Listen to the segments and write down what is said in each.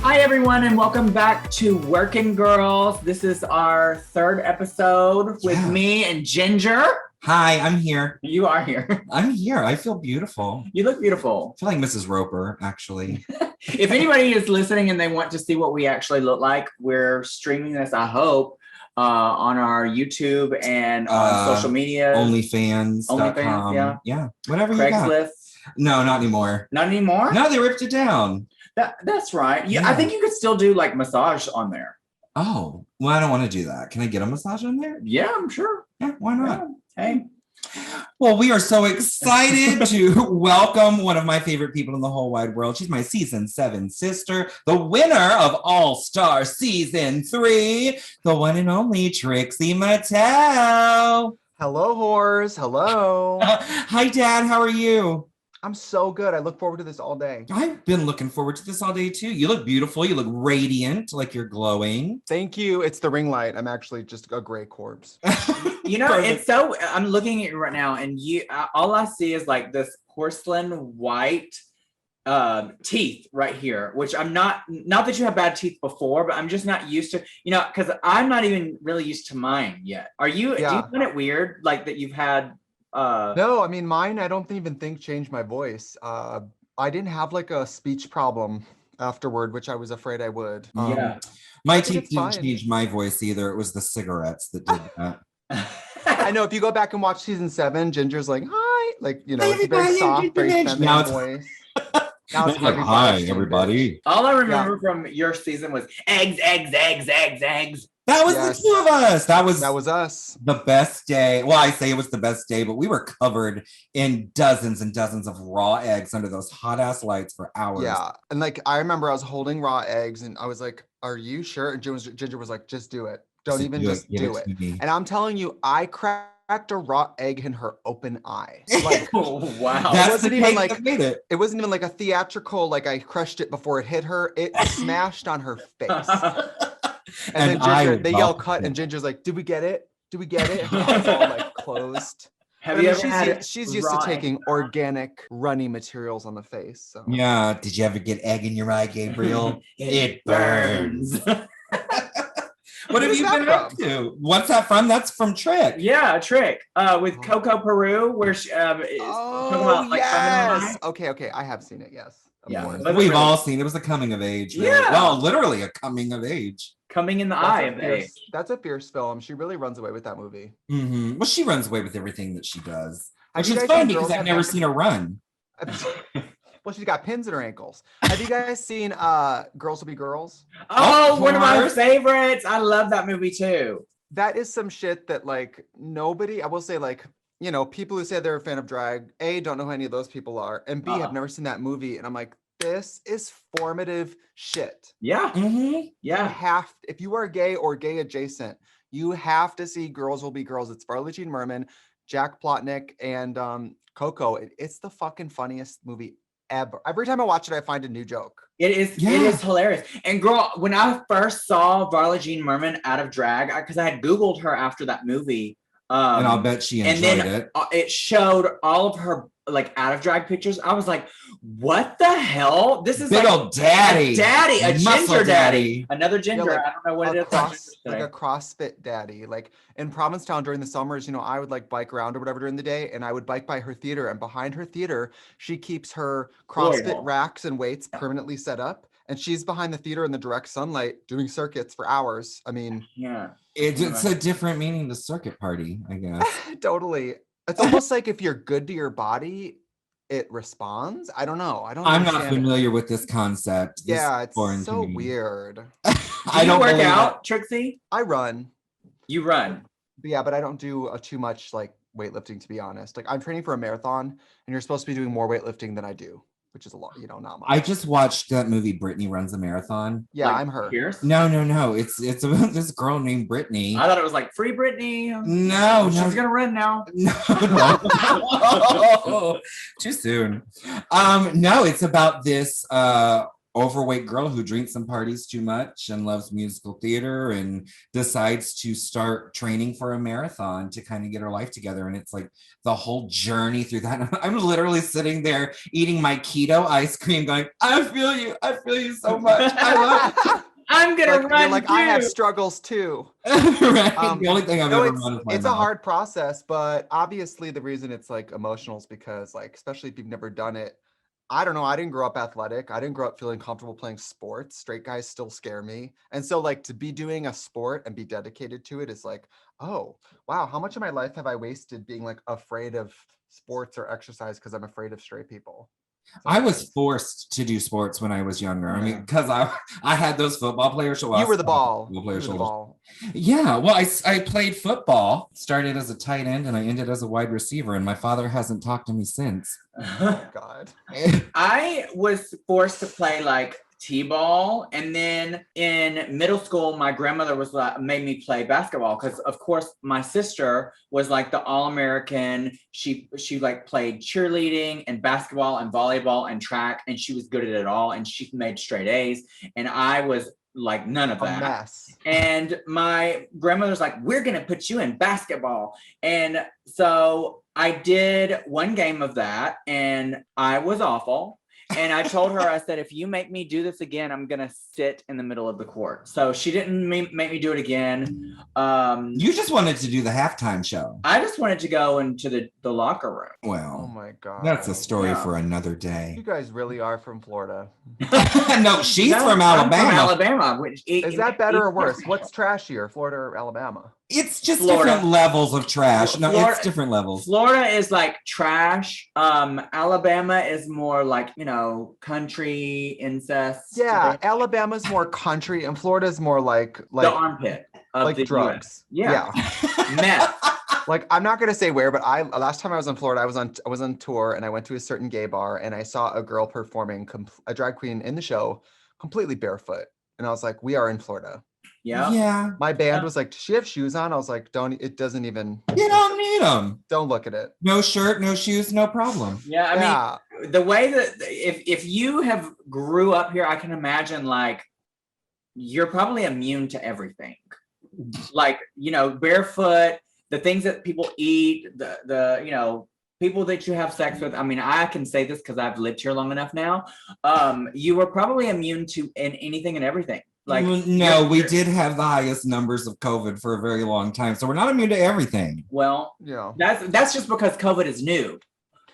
Hi, everyone, and welcome back to Werkin Girls. This is our third episode with me and Ginger. Hi, I'm here. You are here. I'm here. I feel beautiful. You look beautiful. I feel like Mrs. Roper, actually. If anybody is listening and they want to see what we actually look like, we're streaming this, I hope, on our YouTube and on social media. OnlyFans.com. Yeah, whatever you got. Craigslist. No, not anymore. Not anymore? No, they ripped it down. That's right. Yeah, I think you could still do like massage on there. Oh, well, I don't want to do that. Can I get a massage on there? Yeah, I'm sure. Yeah, why not? Yeah. Hey. Well, we are so excited to welcome one of my favorite people in the whole wide world. She's my season 7 sister, the winner of All Star season 3, the one and only Trixie Mattel. Hello, whores. Hello. Hi, Dad. How are you? I'm so good. I look forward to this all day. I've been looking forward to this all day, too. You look beautiful. You look radiant, like you're glowing. Thank you. It's the ring light. I'm actually just a gray corpse. You know, it's so, I'm looking at you right now, and all I see is like this porcelain white teeth right here, which I'm not that you have bad teeth before, but I'm just not used to, you know, because I'm not even really used to mine yet. Do you find it weird, like that you've had No, I mean, mine, I don't even think changed my voice. I didn't have like a speech problem afterward, which I was afraid I would. My teeth didn't change my voice either. It was the cigarettes that did that. I know if you go back and watch season 7, Ginger's like, hi, like, you know, it's a very soft, very feminine voice. Now it's like, hi, everybody. All I remember from your season was eggs. That was the two of us. That was us. The best day. Well, I say it was the best day, but we were covered in dozens and dozens of raw eggs under those hot ass lights for hours. Yeah. And like, I remember I was holding raw eggs and I was like, are you sure? And Ginger was like, just do it. Don't even just do it. And I'm telling you, I cracked a raw egg in her open eye. Like, oh, wow. It wasn't even like a theatrical, like I crushed it before it hit her. It smashed on her face. And then Ginger, they yell cut, and Ginger's like, did we get it? Did we get it? And it's all like closed. She's used to taking organic, runny materials on the face. So. Yeah. Did you ever get egg in your eye, Gabriel? It burns. What have you been up to? What's that from? That's from Trick. Yeah, Trick. With Coco Peru, where she is talking about like yes. Okay. I have seen it, yes. Yeah. We've all seen it. It was a coming of age. Really. Yeah. Well, literally a coming of age. Coming in the eye of age. That's a fierce film. She really runs away with that movie. Mm-hmm. Well, she runs away with everything that she does. Which is fun because I've never seen her run. Well, she's got pins in her ankles. Have you guys seen Girls Will Be Girls? Oh, one of my favorites. I love that movie too. That is some shit that like nobody, I will say like, you know, people who say they're a fan of drag, A, don't know who any of those people are, and B, have never seen that movie. And I'm like, this is formative shit. Yeah. Mm-hmm. Yeah. If you are gay or gay adjacent, you have to see Girls Will Be Girls. It's Farley Jean Merman, Jack Plotnick, and Coco. It's the fucking funniest movie ever. Every time I watch it, I find a new joke. It is hilarious. And girl, when I first saw Farley Jean Merman out of drag, because I had Googled her after that movie. And I'll bet she enjoyed it. It showed all of her like out of drag pictures. I was like, what the hell? This is big like old daddy. A ginger daddy. Another ginger. Yeah, like I don't know what it is. Like a CrossFit daddy. Like in Provincetown during the summers, you know, I would like bike around or whatever during the day, and I would bike by her theater. And behind her theater, she keeps her CrossFit racks and weights permanently set up. And she's behind the theater in the direct sunlight doing circuits for hours. I mean, it's a different meaning to circuit party, I guess. Totally. It's almost like if you're good to your body, it responds. I don't know. I'm not familiar with this concept. It's so weird. I don't work out, Trixie. I run. You run. Yeah, but I don't do too much like weightlifting, to be honest. Like I'm training for a marathon, and you're supposed to be doing more weightlifting than I do, which is a lot, you know, not much. I just watched that movie Brittany Runs a Marathon. Yeah, like, I'm her. Pierce? No. It's about this girl named Brittany. I thought it was like Free Brittany. No, she's gonna run now. No. Too soon. No, it's about this overweight girl who drinks and parties too much and loves musical theater and decides to start training for a marathon to kind of get her life together. And it's like the whole journey through that. I'm literally sitting there eating my keto ice cream going, I feel you so much. I love it. I'm gonna run like, too. I have struggles too. Right? The only thing I've ever run is my it's a mouth. hard process, but obviously the reason it's like emotional is because, like, especially if you've never done it, I don't know. I didn't grow up athletic. I didn't grow up feeling comfortable playing sports. Straight guys still scare me. And so, like, to be doing a sport and be dedicated to it is like, oh, wow, how much of my life have I wasted being like afraid of sports or exercise because I'm afraid of straight people? I was forced to do sports when I was younger. I mean, because I had those football players. You were the ball. You were the ball. Yeah, well, I played football, started as a tight end, and I ended as a wide receiver, and my father hasn't talked to me since. Oh, God. I was forced to play like t-ball, and then in middle school my grandmother was like made me play basketball because of course my sister was like the all-American. She like played cheerleading and basketball and volleyball and track, and she was good at it all, and she made straight A's, and I was like none of that. A mess. And my grandmother's like, we're gonna put you in basketball. And so I did one game of that and I was awful. And I told her, I said, if you make me do this again, I'm going to sit in the middle of the court. So she didn't make me do it again. You just wanted to do the halftime show. I just wanted to go into the locker room. Well, oh my God. That's a story for another day. You guys really are from Florida. No, she's from Alabama. I'm from Alabama. Is that better or worse? What's trashier, Florida or Alabama? It's just Florida. different levels of trash. No, Florida, it's different levels. Florida is like trash. Alabama is more like, country incest. Yeah, Alabama's more country and Florida's more like the armpit of like the drugs. US. Yeah. Meth. Like, I'm not gonna say where, but last time I was in Florida, I was on tour and I went to a certain gay bar and I saw a girl performing, a drag queen in the show, completely barefoot, and I was like, we are in Florida. Yeah. My band was like, does she have shoes on? I was like, it doesn't even. You don't need them. Don't look at it. No shirt, no shoes, no problem. Yeah, I mean, the way that if you have grew up here, I can imagine like you're probably immune to everything. Like, barefoot, the things that people eat, the people that you have sex with. I mean, I can say this because I've lived here long enough now. You were probably immune to anything and everything. Like, no, we did have the highest numbers of COVID for a very long time, so we're not immune to everything. Well, yeah, that's just because COVID is new.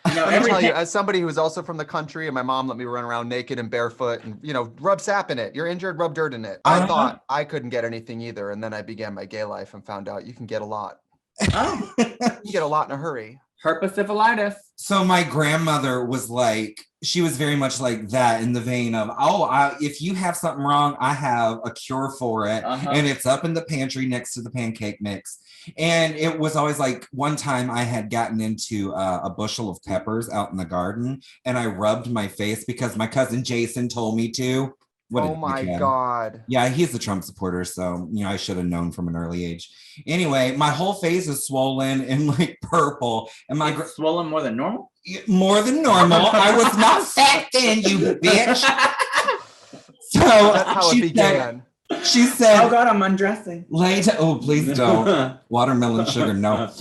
Let me tell you, as somebody who's also from the country, and my mom let me run around naked and barefoot, and rub sap in it. You're injured, rub dirt in it. I thought I couldn't get anything either, and then I began my gay life and found out you can get a lot. Oh, you get a lot in a hurry. Herpes. So my grandmother was like, she was very much like that, in the vein of, if you have something wrong, I have a cure for it. And it's up in the pantry next to the pancake mix. And it was always like, one time I had gotten into a bushel of peppers out in the garden and I rubbed my face because my cousin Jason told me to. Oh my God. Yeah, he's a Trump supporter, so I should have known from an early age. Anyway, my whole face is swollen and like purple. And my swollen more than normal? More than normal. I was not fat then, you bitch. So that's how it began. She said, oh God, I'm undressing. Oh, please don't. Watermelon sugar, no.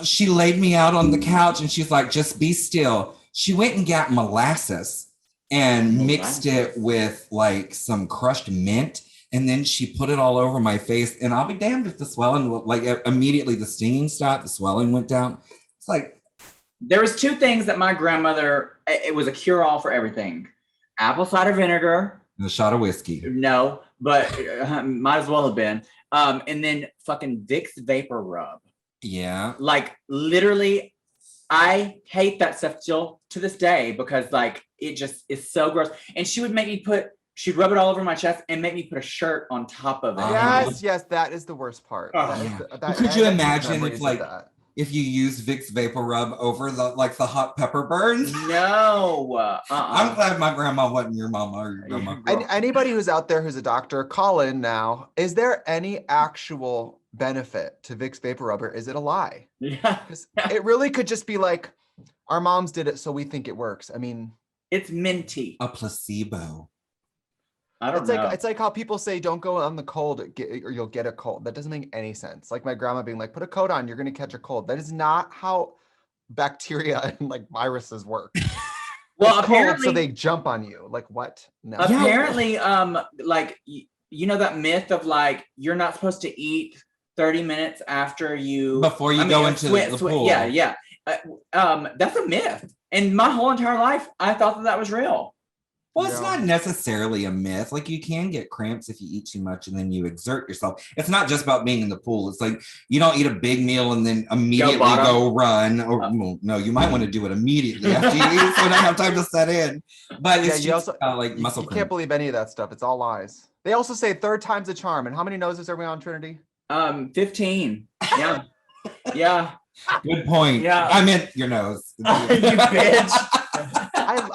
She laid me out on the couch and she's like, just be still. She went and got molasses and mixed it with like some crushed mint. And then she put it all over my face. And I'll be damned if the swelling, like immediately the stinging stopped, the swelling went down. It's like. There was two things that my grandmother, it was a cure-all for everything. Apple cider vinegar. And a shot of whiskey. No, but might as well have been. And then fucking Vicks Vapor Rub. Yeah. Like literally, I hate that stuff still to this day because like it just is so gross. And she would make me she'd rub it all over my chest and make me put a shirt on top of it. Yes, that is the worst part. Could you imagine if you use Vicks Vapor Rub over the hot pepper burns? No. I'm glad my grandma wasn't your mama or your grandma. Anybody who's out there who's a doctor, call in now. Is there any actual benefit to Vicks Vapor Rub, or is it a lie? Yeah. It really could just be like, our moms did it, so we think it works. I mean, it's minty. A placebo. I don't know. It's like how people say don't go on the cold or you'll get a cold. That doesn't make any sense. Like my grandma being like, put a coat on, you're gonna catch a cold. That is not how bacteria and like viruses work. Well, it's apparently, cold, so they jump on you. Like what? No. Apparently, like you know that myth of like you're not supposed to eat 30 minutes after you before you go into the pool. Yeah. That's a myth. And my whole entire life, I thought that was real. Well, it's not necessarily a myth. Like you can get cramps if you eat too much and then you exert yourself. It's not just about being in the pool. It's like you don't eat a big meal and then immediately go run. Or well, no, you might want to do it immediately after you eat, so you don't have time to set in. But it's just like muscle. You can't believe any of that stuff. It's all lies. They also say third time's a charm. And how many noses are we on, Trinity? 15. Yeah. Yeah. Good point. Yeah. I meant your nose. You bitch.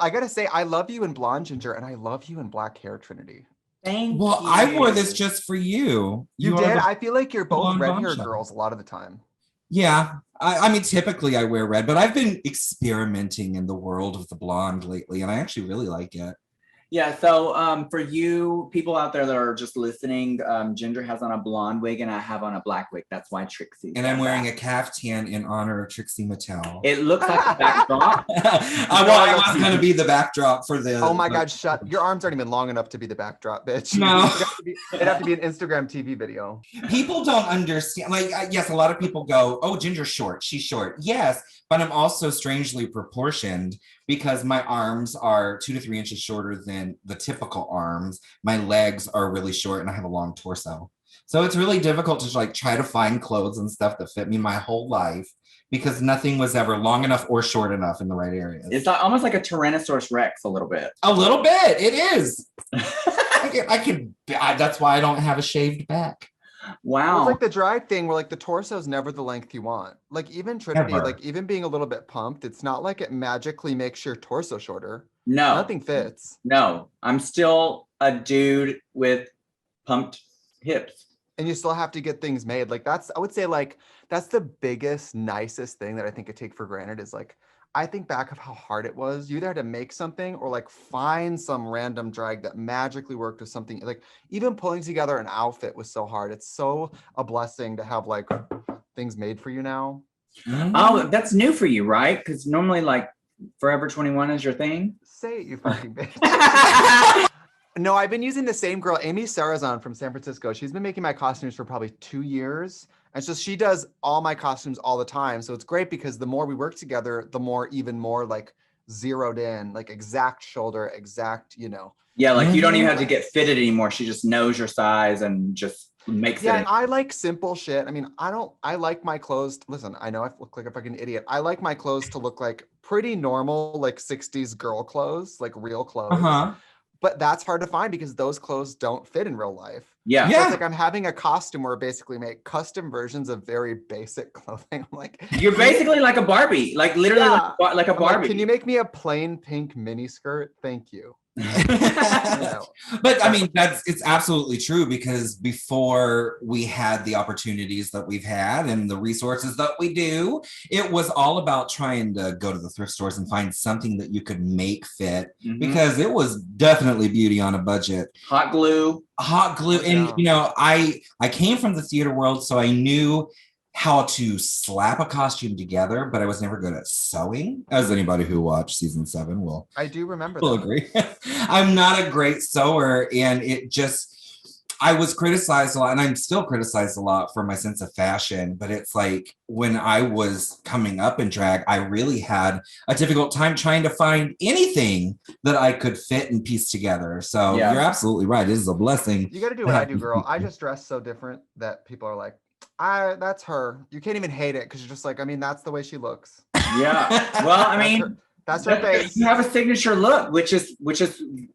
I gotta say, I love you in blonde ginger, and I love you in black hair, Trinity. Thank you. Well, I wore this just for you. You did? I feel like you're both red hair girls a lot of the time. Yeah. I mean, typically I wear red, but I've been experimenting in the world of the blonde lately, and I actually really like it. Yeah, so for you people out there that are just listening, Ginger has on a blonde wig and I have on a black wig. That's why Trixie. And I'm wearing a caftan in honor of Trixie Mattel. It looks like a backdrop. I was going to be the backdrop for the. Oh my God, shut. Your arms aren't even long enough to be the backdrop, bitch. No. It'd have to be an Instagram TV video. People don't understand. Like, yes, a lot of people go, oh, Ginger's short. She's short. Yes, but I'm also strangely proportioned because my arms are 2 to 3 inches shorter than the typical arms. My legs are really short and I have a long torso. So it's really difficult to like try to find clothes and stuff that fit me my whole life because nothing was ever long enough or short enough in the right areas. It's almost like a Tyrannosaurus Rex a little bit. A little bit. It is. That's why I don't have a shaved back. Wow. It's like the drag thing where like the torso is never the length you want. Like even Trinity, like even being a little bit pumped, it's not like it magically makes your torso shorter. No. Nothing fits. No. I'm still a dude with pumped hips. And you still have to get things made. Like I would say like, that's the biggest, nicest thing that I think I take for granted is like, I think back of how hard it was. You either had to make something or like find some random drag that magically worked with something. Like even pulling together an outfit was so hard. It's so a blessing to have like things made for you now. Mm-hmm. Oh, that's new for you, right? Because normally like Forever 21 is your thing. Say it, you fucking bitch. No, I've been using the same girl, Amy Sarazan from San Francisco. She's been making my costumes for probably 2 years. And so she does all my costumes all the time. So it's great because the more we work together, the more even more like zeroed in, like exact shoulder, exact, you know. Yeah, like you don't even have to get fitted anymore. She just knows your size and just makes it. Yeah, and I like simple shit. I mean, I like my clothes. Listen, I know I look like a fucking idiot. I like my clothes to look like pretty normal, like 60s girl clothes, like real clothes. Uh-huh. But that's hard to find because those clothes don't fit in real life. Yeah. So it's like I'm having a costume where I basically make custom versions of very basic clothing. I'm like, you're basically like a Barbie, like literally like a Barbie. Like, can you make me a plain pink mini skirt? Thank you. But I mean, it's absolutely true because before we had the opportunities that we've had and the resources that we do, it was all about trying to go to the thrift stores and find something that you could make fit because it was definitely beauty on a budget. Hot glue. And you know, I came from the theater world, so I knew how to slap a costume together, but I was never good at sewing, as anybody who watched season 7 will. I do remember will agree. I'm not a great sewer, and I was criticized a lot, and I'm still criticized a lot for my sense of fashion, but it's like when I was coming up in drag, I really had a difficult time trying to find anything that I could fit and piece together. So you're absolutely right. It is a blessing. You got to do what I do, girl. I just dress so different that people are like, that's her. You can't even hate it because you're just like, I mean, that's the way she looks. Yeah. Well, I mean, that's her face. You have a signature look, which is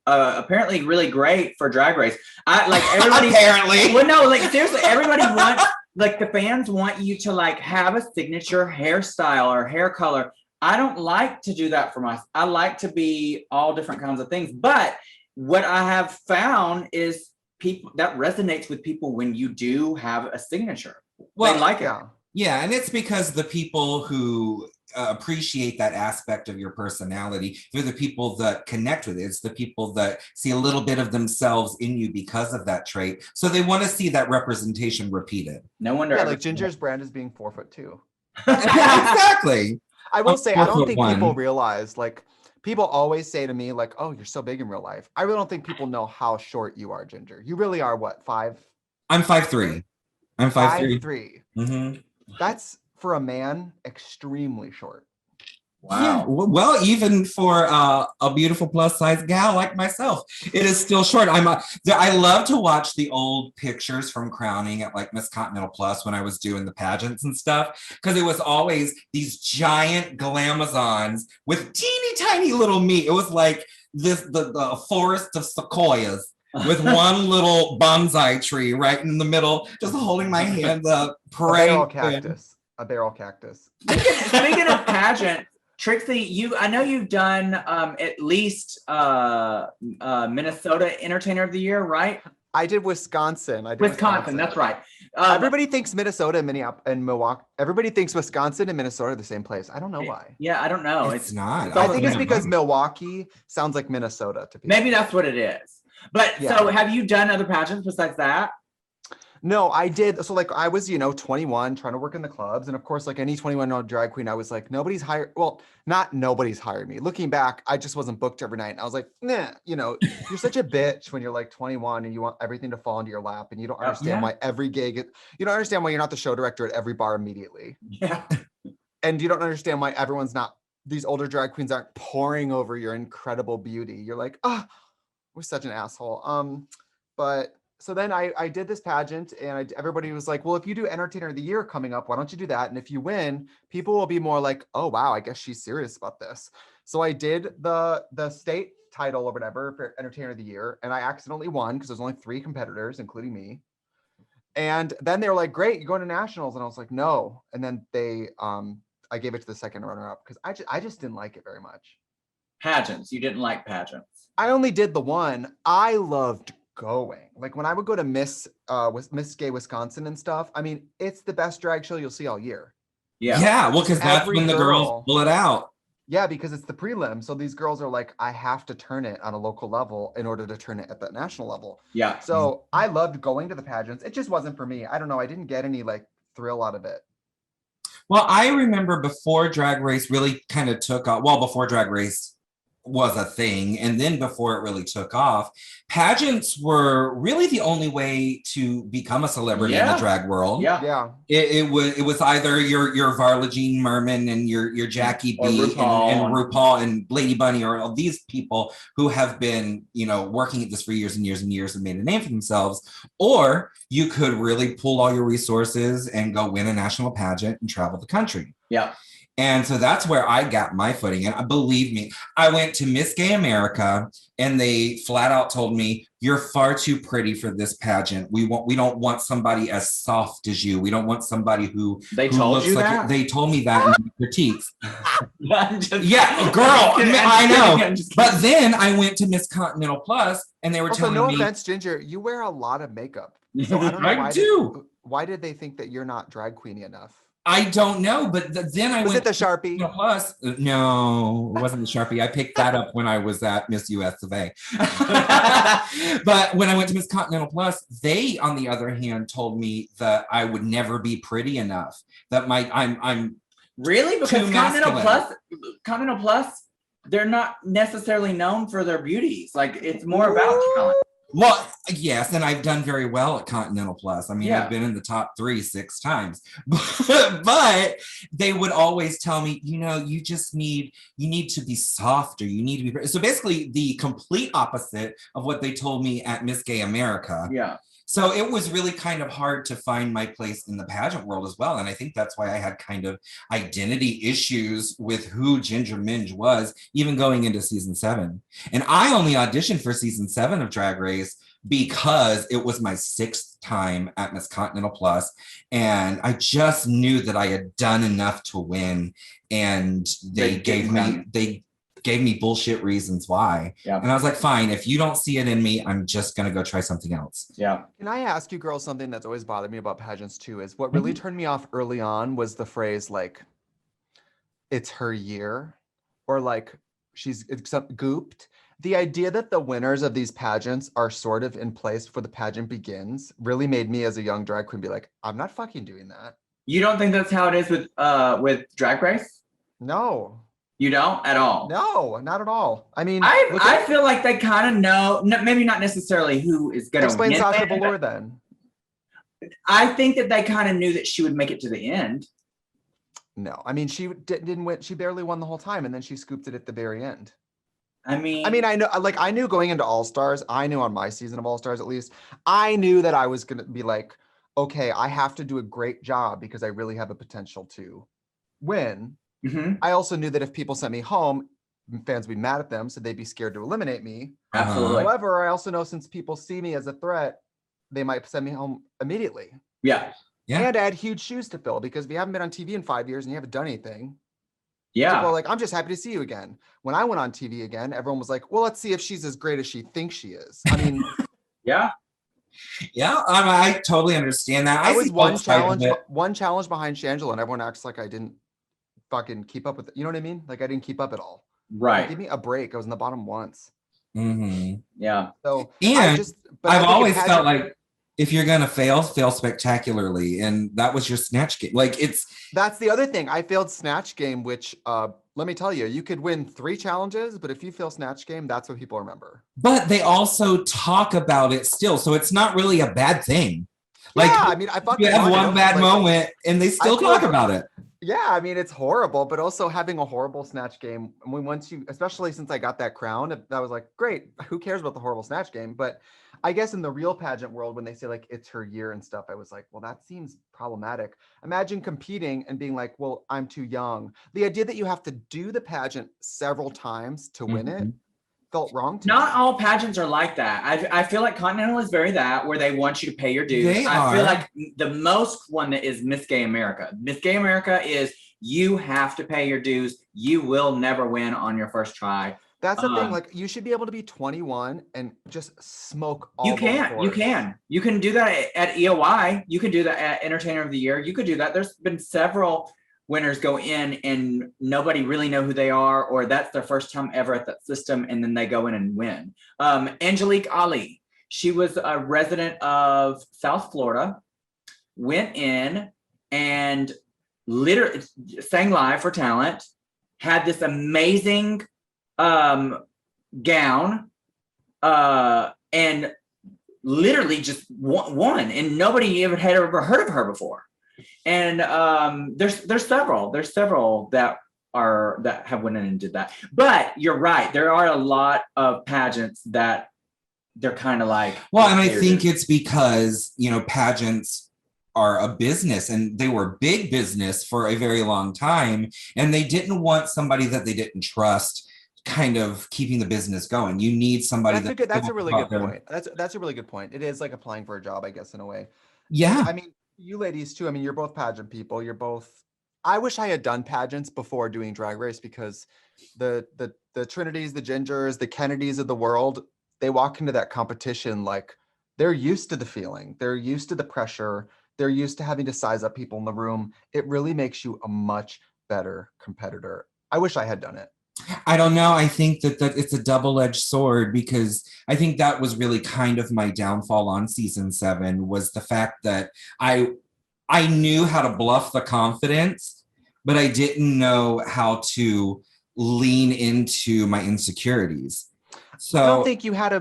apparently really great for Drag Race. Everybody apparently. Well, no, like seriously, everybody wants like the fans want you to like have a signature hairstyle or hair color. I don't like to do that for myself. I like to be all different kinds of things. But what I have found is people that resonates with people when you do have a signature. Well, they like it. Yeah, and it's because the people who appreciate that aspect of your personality. They're the people that connect with it. It's the people that see a little bit of themselves in you because of that trait. So they want to see that representation repeated. No wonder. Yeah, like Ginger's brand is being 4'2". Exactly. I will say, I don't think 4'1". people realize, like, people always say to me, like, oh, you're so big in real life. I really don't think people know how short you are, Ginger. You really are, what, 5'? I'm 5'3". I'm 5'3". 5'3". Mm-hmm. That's, for a man, extremely short. Wow. Yeah, well, even for a beautiful plus size gal like myself, it is still short. I love to watch the old pictures from crowning at like Miss Continental Plus when I was doing the pageants and stuff, because it was always these giant glamazons with teeny tiny little me. It was like the forest of sequoias with one little bonsai tree right in the middle, just holding my hands up, praying. A barrel cactus. Speaking of pageant, Trixie, I know you've done at least Minnesota Entertainer of the Year, right? I did Wisconsin. Wisconsin, that's right. Everybody thinks Minnesota and Minneapolis and Milwaukee. Everybody thinks Wisconsin and Minnesota are the same place. I don't know why. Yeah, I don't know. It's not. I think it's because Milwaukee sounds like Minnesota to people. Maybe that's what it is. But Yeah. So have you done other pageants besides that? No, I did. So like I was, 21, trying to work in the clubs. And of course, like any 21-year-old drag queen, I was like, nobody's hired. Well, not nobody's hired me. Looking back, I just wasn't booked every night. And I was like, nah, you're such a bitch when you're like 21 and you want everything to fall into your lap. And you don't understand why every gig, you don't understand why you're not the show director at every bar immediately. Yeah. And you don't understand why these older drag queens aren't pouring over your incredible beauty. You're like, we're such an asshole. But so then I did this pageant and everybody was like, well, if you do Entertainer of the Year coming up, why don't you do that? And if you win, people will be more like, oh, wow, I guess she's serious about this. So I did the state title or whatever for Entertainer of the Year. And I accidentally won because there's only 3 competitors, including me. And then they were like, great, you're going to nationals. And I was like, no. And then I gave it to the second runner up because I just didn't like it very much. Pageants. You didn't like pageants. I only did the one. I loved going. Like when I would go to Miss Gay Wisconsin and stuff, I mean, it's the best drag show you'll see all year. Yeah, well, because that's when the girls pull it out. Yeah, because it's the prelim. So these girls are like, I have to turn it on a local level in order to turn it at the national level. Yeah. So I loved going to the pageants. It just wasn't for me. I don't know. I didn't get any like thrill out of it. Well, I remember before Drag Race really kind of took off, before Drag Race was a thing, and then before it really took off, pageants were really the only way to become a celebrity in the drag world. Yeah. It was either your Varla Jean Merman and your Jackie B and RuPaul and Lady Bunny, or all these people who have been, working at this for years and years and years and made a name for themselves. Or you could really pull all your resources and go win a national pageant and travel the country. Yeah. And so that's where I got my footing. And believe me, I went to Miss Gay America and they flat out told me, you're far too pretty for this pageant. We don't want somebody as soft as you. We don't want somebody who told you that? They told me that in the critiques. Yeah, girl, I know. But then I went to Miss Continental Plus and they were telling me. No offense, Ginger, you wear a lot of makeup. So I don't know I do. Why did they think that you're not drag queeny enough? I don't know, but then I went. Was it the Sharpie? Plus, no, it wasn't the Sharpie. I picked that up when I was at Miss US of A. But when I went to Miss Continental Plus, they, on the other hand, told me that I would never be pretty enough. That I'm really, because Continental Plus, they're not necessarily known for their beauties. Like it's more about talent. Well, yes, and I've done very well at Continental Plus. I mean, I've been in the top 3 6 times. But they would always tell me, you need to be softer. You need to be. So basically the complete opposite of what they told me at Miss Gay America. Yeah. So it was really kind of hard to find my place in the pageant world as well. And I think that's why I had kind of identity issues with who Ginger Minge was, even going into season 7. And I only auditioned for season 7 of Drag Race because it was my 6th time at Miss Continental Plus. And I just knew that I had done enough to win. And they gave me bullshit reasons why. Yeah. And I was like, fine, if you don't see it in me, I'm just going to go try something else. Yeah. Can I ask you girls something that's always bothered me about pageants too, is what really turned me off early on was the phrase like, it's her year, or like she's gooped. The idea that the winners of these pageants are sort of in place before the pageant begins really made me as a young drag queen be like, I'm not fucking doing that. You don't think that's how it is with Drag Race? No. You don't at all? No, not at all. I mean, I feel like they kind of know, maybe not necessarily who is going to win. Explain Sasha Velour then. I think that they kind of knew that she would make it to the end. No, I mean, she didn't win. She barely won the whole time, and then she scooped it at the very end. I mean, I know, like, I knew going into All Stars, I knew on my season of All Stars, at least, I knew that I was going to be like, okay, I have to do a great job because I really have a potential to win. mm-hmm. I also knew that if people sent me home, fans would be mad at them, so they'd be scared to eliminate me. Absolutely. However, I also know since people see me as a threat, they might send me home immediately. Yeah. And I had huge shoes to fill because if you haven't been on TV in 5 years and you haven't done anything, yeah. People are like, I'm just happy to see you again. When I went on TV again, everyone was like, well, let's see if she's as great as she thinks she is. I mean, yeah. Yeah, I totally understand that. I was one challenge behind Shangela, and everyone acts like I didn't fucking keep up with it. You know what I mean? Like I didn't keep up at all. Right. Like, give me a break. I was in the bottom once. Mm-hmm. Yeah. So and I've always felt like if you're gonna fail spectacularly, and that was your Snatch Game. Like that's the other thing. I failed Snatch Game, which let me tell you, you could win 3 challenges, but if you fail Snatch Game, that's what people remember. But they also talk about it still, so it's not really a bad thing. Like, yeah, I mean, you have one bad moment, and they still talk about it. Yeah, I mean, it's horrible, but also having a horrible Snatch Game. Once you, especially since I got that crown, that was like, great. Who cares about the horrible Snatch Game? But I guess in the real pageant world, when they say like it's her year and stuff, I was like, well, that seems problematic. Imagine competing and being like, well, I'm too young. The idea that you have to do the pageant several times to win it felt wrong to me. Not all pageants are like that. I feel like Continental is very that, where they want you to pay your dues. I feel like the most one that is Miss Gay America. Miss Gay America is you have to pay your dues. You will never win on your first try. That's the thing. Like, you should be able to be 21 and just smoke all You can do that at EOY. You can do that at Entertainer of the Year. You could do that. There's been several winners go in and nobody really know who they are, or that's their first time ever at that system, and then they go in and win. Angelique Ali, she was a resident of South Florida, went in and literally sang live for talent, had this amazing gown, and literally just won, and nobody had ever heard of her before. And there's several that have went in and did that. But you're right, there are a lot of pageants that they're kind of like, well, and I think it's because, you know, pageants are a business, and they were big business for a very long time, and they didn't want somebody that they didn't trust kind of keeping the business going. You need somebody that's a really good point. That's a really good point. It is like applying for a job, I guess, in a way. Yeah. I mean, you ladies too. I mean, you're both pageant people. I wish I had done pageants before doing Drag Race, because the Trinities, the Gingers, the Kennedys of the world, they walk into that competition like they're used to the feeling. They're used to the pressure. They're used to having to size up people in the room. It really makes you a much better competitor. I wish I had done it. I don't know. I think that it's a double-edged sword, because I think that was really kind of my downfall on season 7, was the fact that I knew how to bluff the confidence, but I didn't know how to lean into my insecurities. So I don't think you had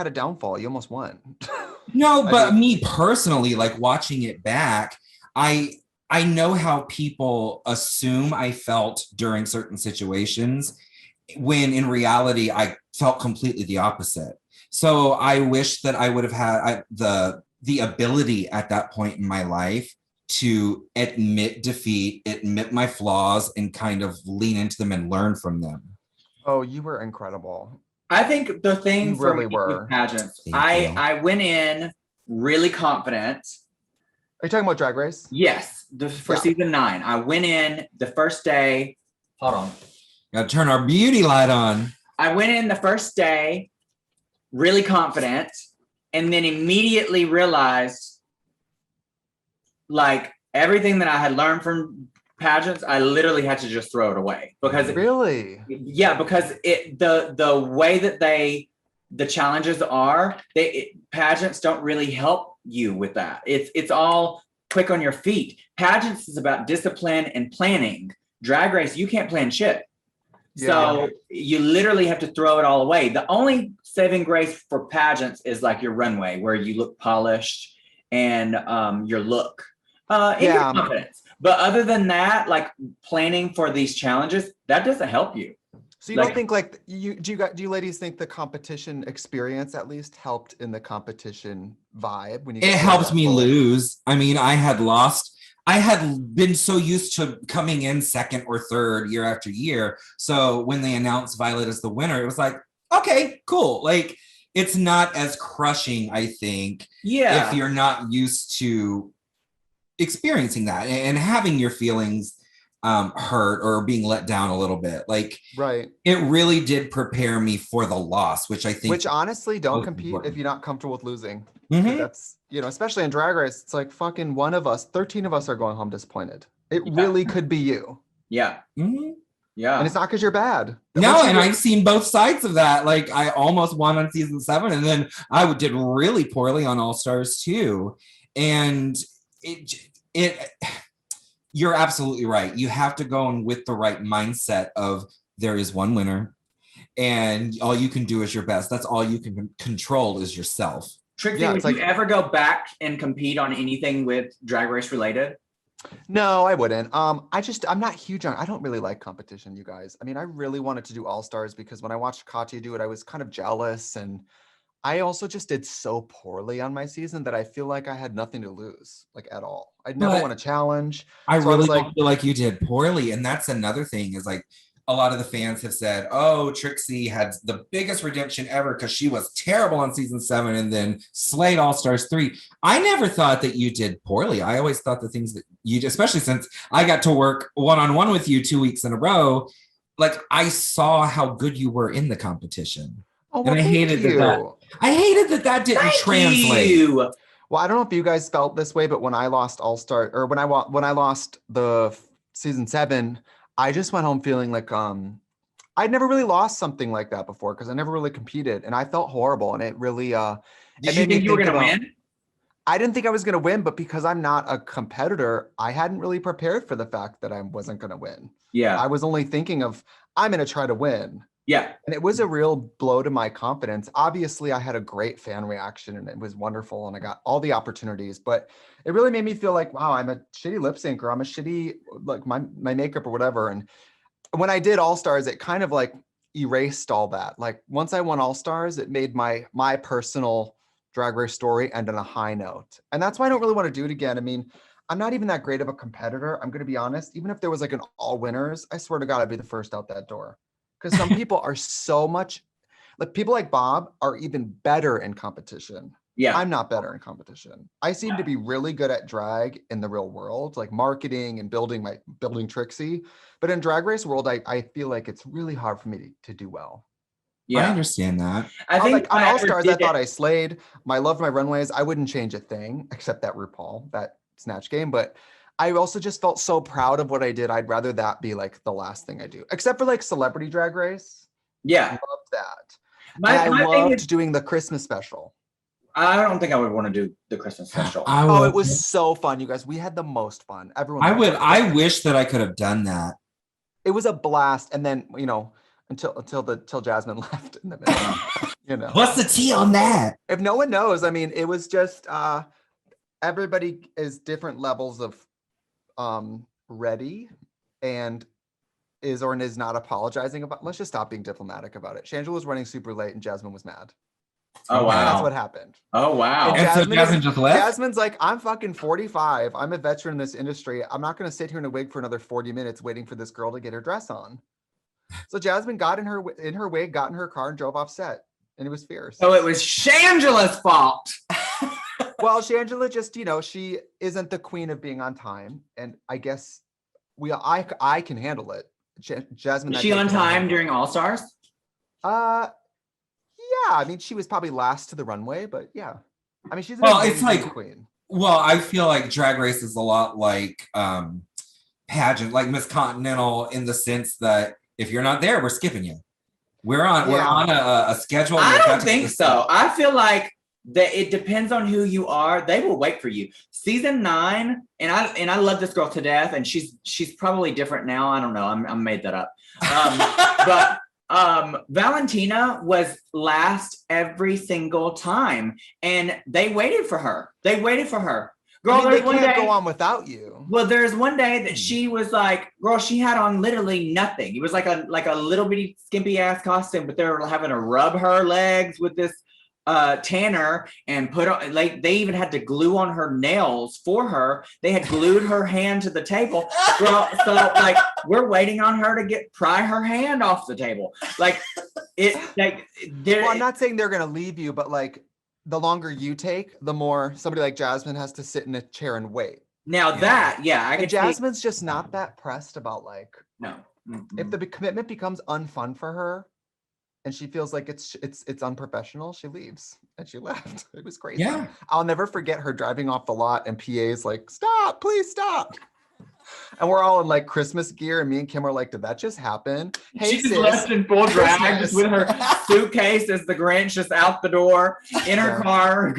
a downfall. You almost won. No, but me personally, like watching it back, I know how people assume I felt during certain situations, when in reality, I felt completely the opposite. So I wish that I would have had the ability at that point in my life to admit defeat, admit my flaws, and kind of lean into them and learn from them. Oh, you were incredible. I think the thing for really me were. with pageants, I went in really confident. Are you talking about Drag Race? Yes, for season 9. I went in the first day. Hold on. Gotta turn our beauty light on. I went in the first day really confident, and then immediately realized, like, everything that I had learned from pageants, I literally had to just throw it away because Really? because the way that the challenges are, pageants don't really help you with that. It's all quick on your feet. Pageants is about discipline and planning. Drag Race, you can't plan shit. So you literally have to throw it all away. The only saving grace for pageants is like your runway, where you look polished and your look and your confidence. But other than that, like planning for these challenges, that doesn't help you. So you don't think like do you ladies think the competition experience at least helped in the competition vibe when you? It helped me lose. I mean, I had been so used to coming in second or third year after year. So when they announced Violet as the winner, it was like, okay, cool. Like, it's not as crushing, I think, if you're not used to experiencing that and having your feelings hurt or being let down a little bit. Like, it really did prepare me for the loss, which I think. Which honestly, don't compete if you're not comfortable with losing. That's, especially in Drag Race, it's like fucking 13 of us are going home disappointed. It really could be you. Yeah. Yeah. And it's not because you're bad. No, and I've seen both sides of that. Like, I almost won on season 7, and then I did really poorly on All Stars 2. And you're absolutely right. You have to go in with the right mindset of there is one winner and all you can do is your best. That's all you can control is yourself. Trixie, would you ever go back and compete on anything with Drag Race related? No, I wouldn't. I'm not huge on, I don't really like competition, you guys. I mean, I really wanted to do All Stars because when I watched Katya do it, I was kind of jealous. And I also just did so poorly on my season that I feel like I had nothing to lose, like at all. I'd never won a challenge. I really don't feel like you did poorly. And that's another thing is like, a lot of the fans have said, oh, Trixie had the biggest redemption ever because she was terrible on season 7 and then slayed All Stars 3. I never thought that you did poorly. I always thought the things that you did, especially since I got to work one-on-one with you 2 weeks in a row, like I saw how good you were in the competition. Oh, well, and I hated that didn't translate. Well, I don't know if you guys felt this way, but when I lost All Star, or when I lost the season 7, I just went home feeling like I'd never really lost something like that before because I never really competed, and I felt horrible. And it really did you think you were gonna win? I didn't think I was gonna win, but because I'm not a competitor, I hadn't really prepared for the fact that I wasn't gonna win. Yeah, I was only thinking of I'm gonna try to win. Yeah. And it was a real blow to my confidence. Obviously, I had a great fan reaction and it was wonderful and I got all the opportunities, but it really made me feel like, wow, I'm a shitty lip syncer. I'm a shitty, like my makeup or whatever. And when I did All Stars, it kind of like erased all that. Like once I won All Stars, it made my personal Drag Race story end on a high note. And that's why I don't really want to do it again. I mean, I'm not even that great of a competitor. I'm going to be honest. Even if there was like an all winners, I swear to God, I'd be the first out that door. Because some people are so much, like people like Bob are even better in competition. Yeah. I'm not better in competition. I seem to be really good at drag in the real world, like marketing and building Trixie. But in Drag Race world, I feel like it's really hard for me to do well. Yeah, I understand that. I think like on All Stars, I thought I slayed. I loved my runways. I wouldn't change a thing except that RuPaul, that Snatch game. But I also just felt so proud of what I did. I'd rather that be like the last thing I do, except for like Celebrity Drag Race. Yeah. I loved that. I loved doing the Christmas special. I don't think I would want to do the Christmas special. It was so fun, you guys. We had the most fun. Everyone. I wish that I could have done that. It was a blast. And then, until Jasmine left in the middle, What's the tea on that? If no one knows, I mean, it was just everybody is different levels of ready and is or is not apologizing about. Let's just stop being diplomatic about it. Shangela was running super late and Jasmine was mad. Oh wow, that's what happened. Oh wow. And so Jasmine just left. Jasmine's like, I'm fucking 45. I'm a veteran in this industry. I'm not going to sit here in a wig for another 40 minutes waiting for this girl to get her dress on. So Jasmine got in her wig, got in her car, and drove off set, and it was fierce. So it was Shangela's fault. Well, Shangela just, she isn't the queen of being on time, and I guess I can handle it. Jasmine. Was she on time during All Stars? Yeah. I mean, she was probably last to the runway, but yeah. I mean, she's it's like queen. Well, I feel like Drag Race is a lot like pageant, like Miss Continental, in the sense that if you're not there, we're skipping you. We're on a schedule. I don't think so. I feel like that it depends on who you are. They will wait for you. Season 9, and I love this girl to death, and she's probably different now. I don't know. I made that up. But Valentina was last every single time, and they waited for her. Girl, they can't go on without you. Well, there's one day that she was like, girl, she had on literally nothing. It was like a little bitty skimpy ass costume, but they were having to rub her legs with this tanner and put on, like, they even had to glue on her nails for her. They had glued her hand to the table. Girl, so like we're waiting on her to pry her hand off the table. Like well, I'm not saying they're gonna leave you, but like the longer you take, the more somebody like Jasmine has to sit in a chair and wait. Now I could Jasmine's just not that pressed about like no. Mm-hmm. If the commitment becomes unfun for her and she feels like it's unprofessional, she leaves. And she left. It was crazy. Yeah. I'll never forget her driving off the lot and PA's like, stop, please stop. And we're all in like Christmas gear, and me and Kim are like, did that just happen? Hey, she just left in full drag, just with her suitcase as the Grinch just out the door in her car.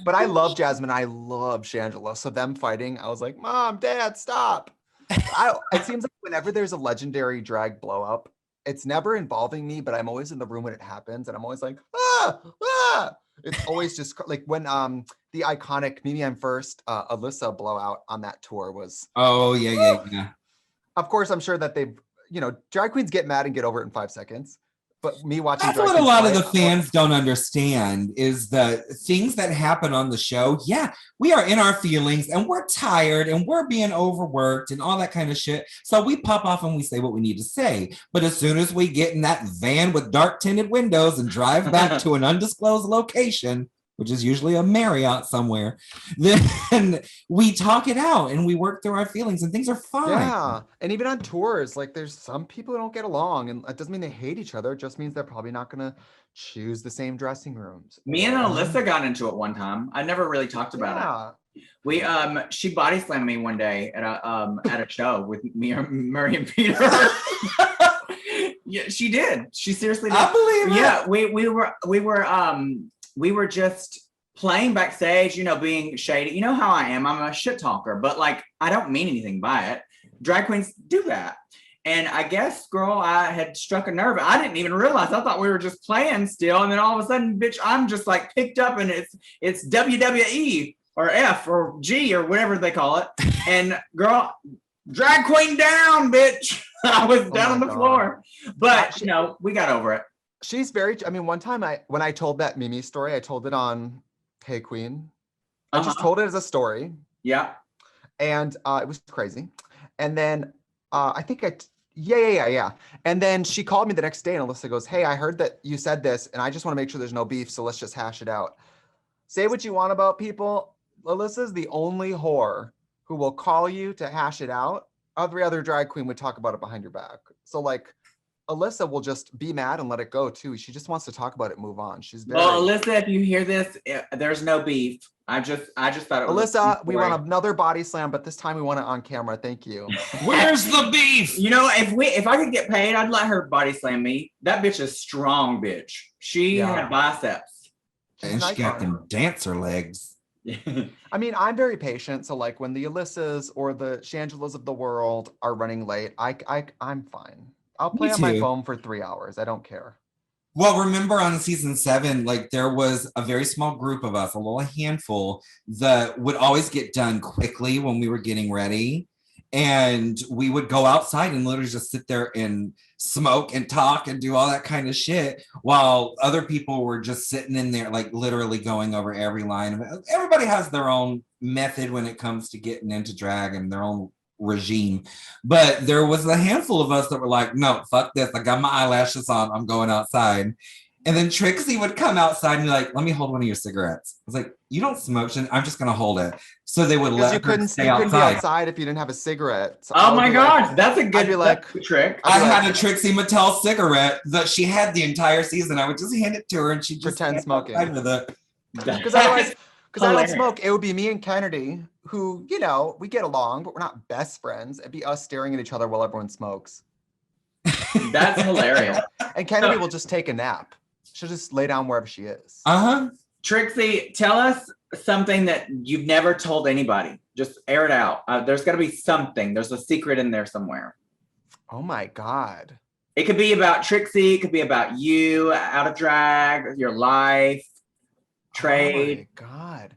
But I love Jasmine. I love Shangela. So them fighting, I was like, Mom, Dad, stop. It seems like whenever there's a legendary drag blow up, it's never involving me, but I'm always in the room when it happens, and I'm always like, ah. It's always just like when the iconic Mimi I'm First Alyssa blowout on that tour was. Oh yeah. Of course, I'm sure that they've, drag queens get mad and get over it in 5 seconds. But me watching that's what a lot of the fans don't understand is the things that happen on the show. Yeah, we are in our feelings and we're tired and we're being overworked and all that kind of shit. So we pop off and we say what we need to say. But as soon as we get in that van with dark tinted windows and drive back to an undisclosed location, which is usually a Marriott somewhere, then we talk it out and we work through our feelings and things are fine. Yeah. And even on tours, like there's some people who don't get along, and it doesn't mean they hate each other. It just means they're probably not going to choose the same dressing rooms. Me and Alyssa got into it one time. I never really talked about it. We she body slammed me one day at a show with me, Murray and Peter. Yeah, she did. She seriously did. I believe it. Yeah, we were just playing backstage, being shady. You know how I am. I'm a shit talker, but like, I don't mean anything by it. Drag queens do that. And I guess, girl, I had struck a nerve. I didn't even realize. I thought we were just playing still. And then all of a sudden, bitch, I'm just like picked up and it's WWE or F or G or whatever they call it. And girl, drag queen down, bitch. I was down on the floor. But, we got over it. She's one time when I told that Mimi story, I told it on Hey Queen. I just told it as a story. Yeah. And it was crazy. And then I think yeah. And then she called me the next day and Alyssa goes, hey, I heard that you said this and I just want to make sure there's no beef. So let's just hash it out. Say what you want about people. Alyssa's the only whore who will call you to hash it out. Every other drag queen would talk about it behind your back. So like, Alyssa will just be mad and let it go too. She just wants to talk about it, move on. She's very... Well, Alyssa, if you hear this, there's no beef. I just thought it was Alyssa, we want another body slam, but this time we want it on camera. Thank you. Where's the beef? If I could get paid, I'd let her body slam me. That bitch is strong, bitch. She had biceps. And she got them dancer legs. I mean, I'm very patient. So like when the Alyssas or the Shangelas of the world are running late, I'm fine. I'll play on my phone for 3 hours. I don't care. Well, remember on season 7, like there was a very small group of us, a little handful that would always get done quickly when we were getting ready. And we would go outside and literally just sit there and smoke and talk and do all that kind of shit while other people were just sitting in there, like literally going over every line. Everybody has their own method when it comes to getting into drag and their own regime, but there was a handful of us that were like, no, fuck this, I got my eyelashes on, I'm going outside. And then Trixie would come outside and be like, let me hold one of your cigarettes. I was like, you don't smoke, I'm just gonna hold it. So they would let her stay outside. You couldn't be outside if you didn't have a cigarette. So oh my gosh, that's a good trick. I had a Trixie Mattel cigarette that she had the entire season. I would just hand it to her and she'd just pretend smoking with it. because Because I don't smoke. It would be me and Kennedy, who, you know, we get along, but we're not best friends. It'd be us staring at each other while everyone smokes. That's hilarious. And Kennedy will just take a nap. She'll just lay down wherever she is. Trixie, tell us something that you've never told anybody. Just air it out. There's got to be something. There's a secret in there somewhere. Oh my God. It could be about Trixie. It could be about you, out of drag, your life, trade. Oh my God.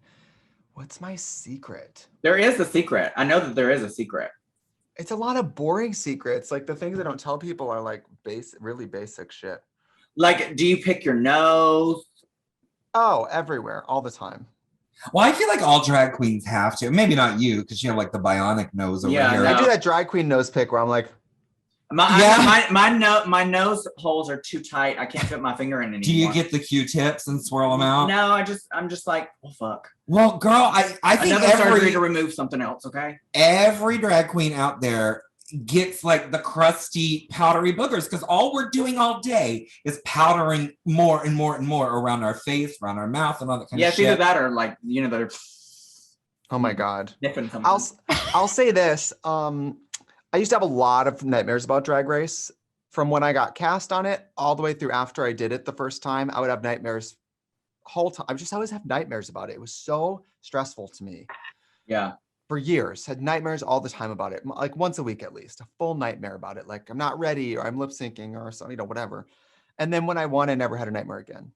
What's my secret? There is a secret. I know that there is a secret. It's a lot of boring secrets. Like the things I don't tell people are like really basic shit. Like, do you pick your nose? Oh, everywhere, all the time. Well, I feel like all drag queens have to. Maybe not you, because you have like the bionic nose over here. I do that drag queen nose pick where I'm like, my nose holes are too tight. I can't fit my finger in anymore. Do you get the Q-tips and swirl them out? No, I'm just like, well, fuck. Well, girl, I think surgery to remove something else. Okay. Every drag queen out there gets like the crusty, powdery boogers because all we're doing all day is powdering more and more and more around our face, around our mouth, and all that kind of shit. Yeah, either that or like, you know, they're. Oh my God. Sniffing something. I'll say this. I used to have a lot of nightmares about Drag Race. From when I got cast on it all the way through after I did it the first time, I would have nightmares whole time. I just always have nightmares about it. It was so stressful to me. Yeah. For years, had nightmares all the time about it, like once a week at least, a full nightmare about it. Like I'm not ready, or I'm lip syncing, or something, you know, whatever. And then when I won, I never had a nightmare again.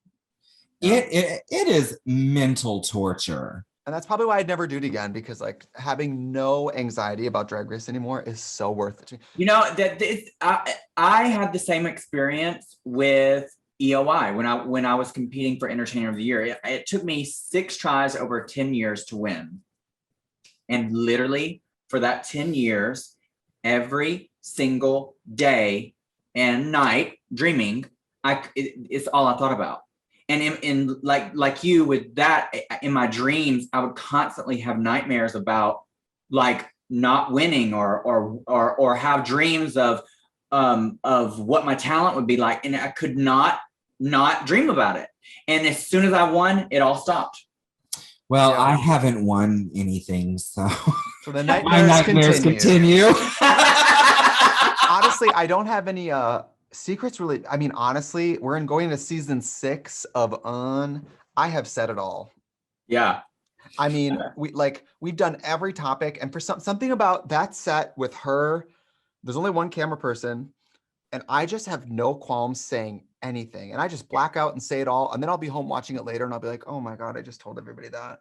It is mental torture. And that's probably why I'd never do it again, because like having no anxiety about Drag Race anymore is so worth it. You know, I had the same experience with EOI when I was competing for Entertainer of the Year. It took me 6 tries over 10 years to win. And literally for that 10 years, every single day and night dreaming, it's all I thought about. And in like you with that, in my dreams, I would constantly have nightmares about like not winning or have dreams of what my talent would be like. And I could not dream about it. And as soon as I won, it all stopped. Well, I haven't won anything, so the nightmares continue. Honestly, I don't have any secrets really. I mean, honestly, we're going into season 6 of I have said it all. Yeah. I mean, we've done every topic, and for something about that set with her, there's only one camera person, and I just have no qualms saying anything. And I just black out and say it all. And then I'll be home watching it later and I'll be like, oh my God, I just told everybody that.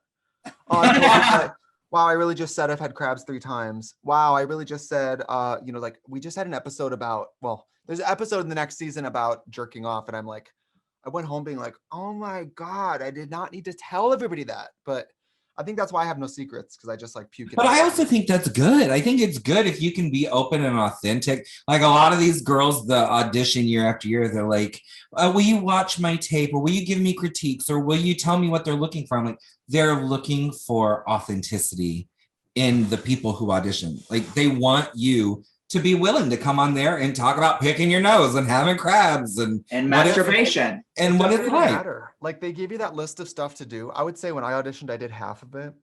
Wow, I really just said I've had crabs 3 times. Wow, I really just said, you know, like we just had an episode about, well, there's an episode in the next season about jerking off. And I'm like, I went home being like, oh my God, I did not need to tell everybody that. But I think that's why I have no secrets, because I just like puke it But out. I also think that's good. I think it's good if you can be open and authentic. Like a lot of these girls, the audition year after year, they're like, will you watch my tape, or will you give me critiques, or will you tell me what they're looking for? I'm like, they're looking for authenticity in the people who audition. Like they want you to be willing to come on there and talk about picking your nose and having crabs and masturbation and what it's like. Matter. Like they give you that list of stuff to do. I would say when I auditioned, I did half of it.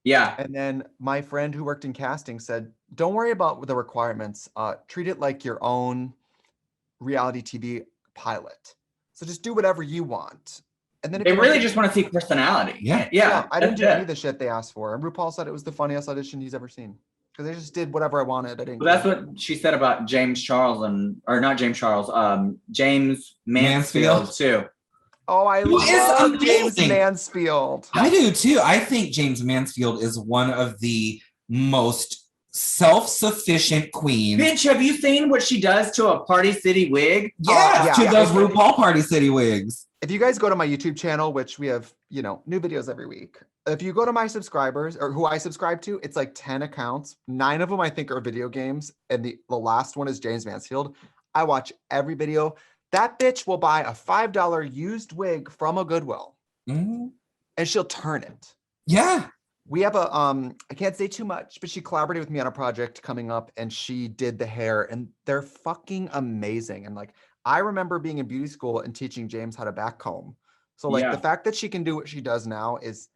Yeah. And then my friend who worked in casting said, don't worry about the requirements. Treat it like your own reality TV pilot. So just do whatever you want. And then they really just want to see personality. Yeah. I didn't do any of the shit they asked for. And RuPaul said it was the funniest audition he's ever seen. Because they just did whatever I wanted. I didn't. Well, that's what she said about James Charles James Mansfield too. Oh, I love James Mansfield. I do too. I think James Mansfield is one of the most self-sufficient queens. Bitch, have you seen what she does to a Party City wig? To those RuPaul Party City wigs. If you guys go to my YouTube channel, which we have, you know, new videos every week. If you go to my subscribers, or who I subscribe to, it's like 10 accounts. 9 of them I think are video games. And the last one is James Mansfield. I watch every video. That bitch will buy a $5 used wig from a Goodwill. Mm-hmm. And she'll turn it. Yeah. We have a, I can't say too much, but she collaborated with me on a project coming up and she did the hair and they're fucking amazing. And like, I remember being in beauty school and teaching James how to back comb. So like the fact that she can do what she does now is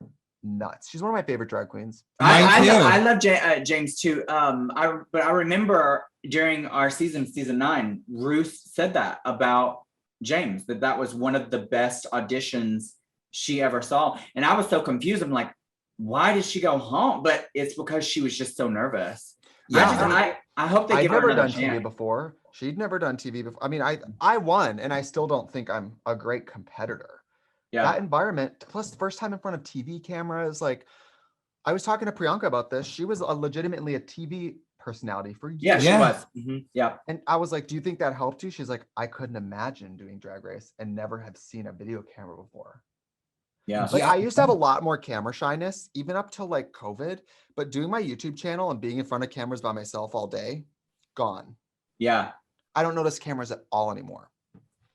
nuts. She's one of my favorite drag queens. I love James too. But I remember during our season 9, Ruth said that about James, that was one of the best auditions she ever saw. And I was so confused. I'm like, why did she go home? But it's because she was just so nervous. Yeah. I hope they I've give her never another done chance. TV before. She'd never done TV before. I mean, I won, and I still don't think I'm a great competitor. Yeah. That environment, plus the first time in front of TV cameras, like I was talking to Priyanka about this. She was legitimately a TV personality for years. Yeah, she was. Mm-hmm. Yeah. And I was like, do you think that helped you? She's like, I couldn't imagine doing Drag Race and never have seen a video camera before. Yeah. Like I used to have a lot more camera shyness, even up till like COVID, but doing my YouTube channel and being in front of cameras by myself all day, gone. Yeah. I don't notice cameras at all anymore.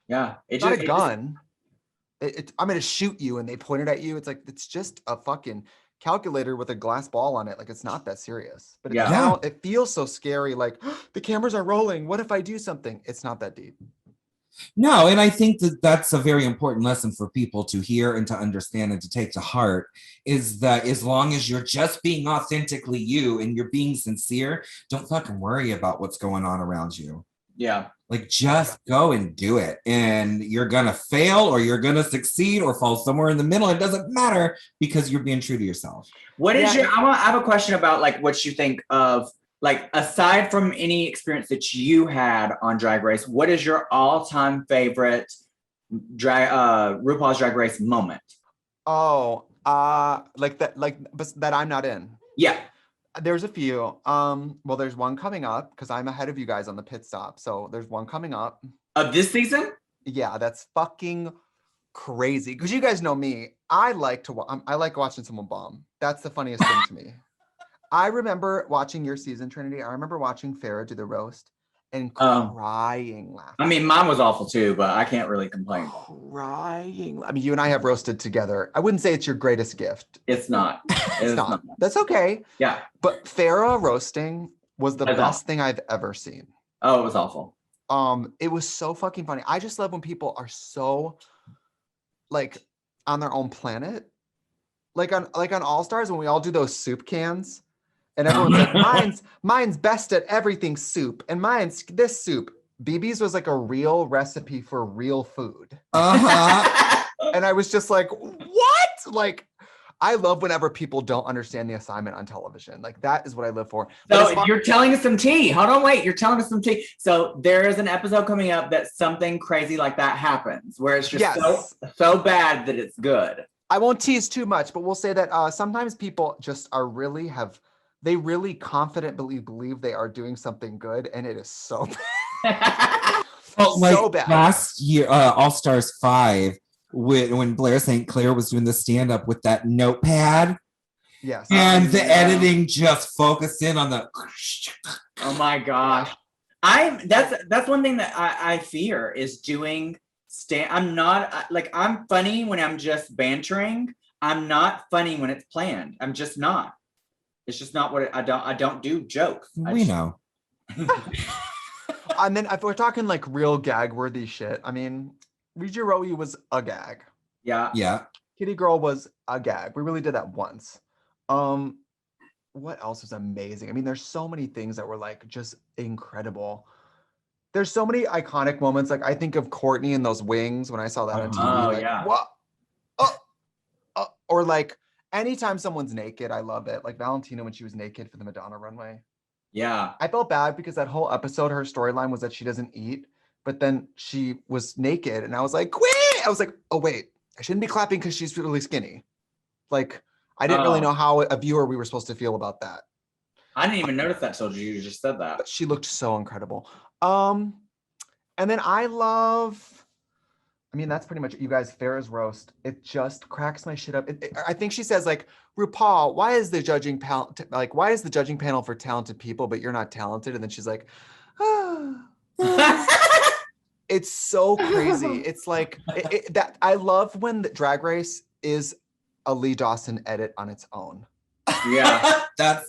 Yeah. It's not a gun. I'm going to shoot you and they point it at you. It's like, it's just a fucking calculator with a glass ball on it. Like it's not that serious, but now it feels so scary. Like the cameras are rolling. What if I do something? It's not that deep. No, and I think that that's a very important lesson for people to hear and to understand and to take to heart, is that as long as you're just being authentically you and you're being sincere, don't fucking worry about what's going on around you. Yeah. Like just go and do it, and you're gonna fail or you're gonna succeed or fall somewhere in the middle. It doesn't matter because you're being true to yourself. What is I have a question about like what you think of, like, aside from any experience that you had on Drag Race, what is your all-time favorite RuPaul's Drag Race moment? Oh, like that I'm not in. Yeah. There's a few. Well, there's one coming up because I'm ahead of you guys on the pit stop. So there's one coming up. Of this season? Yeah, that's fucking crazy. Because you guys know me. I like watching someone bomb. That's the funniest thing to me. I remember watching your season, Trinity. I remember watching Farrah do the roast and crying laughing. I mean, mine was awful too, but I can't really complain. Crying. I mean, you and I have roasted together. I wouldn't say it's your greatest gift. It's not. It's not. That's okay. Yeah. But Farrah roasting was the best thing I've ever seen. Oh, it was awful. It was so fucking funny. I just love when people are so like on their own planet. Like on All Stars when we all do those soup cans. And everyone's like, mine's best at everything soup, and mine's this soup. BB's was like a real recipe for real food. And I was just like, what? Like, I love whenever people don't understand the assignment on television. Like, that is what I live for. So you're telling us some tea. Hold on, wait. You're telling us some tea. So there is an episode coming up that something crazy like that happens, where it's just so bad that it's good. I won't tease too much, but we'll say that sometimes people just are they really confidently believe they are doing something good, and it is so bad. Well, like so bad. Last year, All Stars 5, when Blair St. Clair was doing the stand-up with that notepad. Yes. And the editing just focused in on the. Oh my gosh. That's one thing that I fear is doing I'm funny when I'm just bantering. I'm not funny when it's planned. I'm just not. It's just not what I don't do jokes. We know. And then if we're talking like real gag worthy shit, I mean, Rija Rowie was a gag. Yeah. Yeah. Kitty Girl was a gag. We really did that once. What else was amazing? I mean, there's so many things that were like just incredible. There's so many iconic moments. Like I think of Courtney and those wings when I saw that on TV. Oh, like, yeah. What? Or like anytime someone's naked, I love it. Like Valentina when she was naked for the Madonna runway. Yeah. I felt bad because that whole episode, her storyline was that she doesn't eat, but then she was naked and I was like, wait! I was like, oh wait, I shouldn't be clapping because she's really skinny. Like, I didn't really know how a viewer we were supposed to feel about that. I didn't even notice that till you just said that. But she looked so incredible. And then I mean, that's pretty much it. You guys, Farrah's roast. It just cracks my shit up. I think she says like, RuPaul, why is the judging panel for talented people, but you're not talented? And then she's like, it's so crazy. It's like that. I love when the Drag Race is a Lee Dawson edit on its own. Yeah. That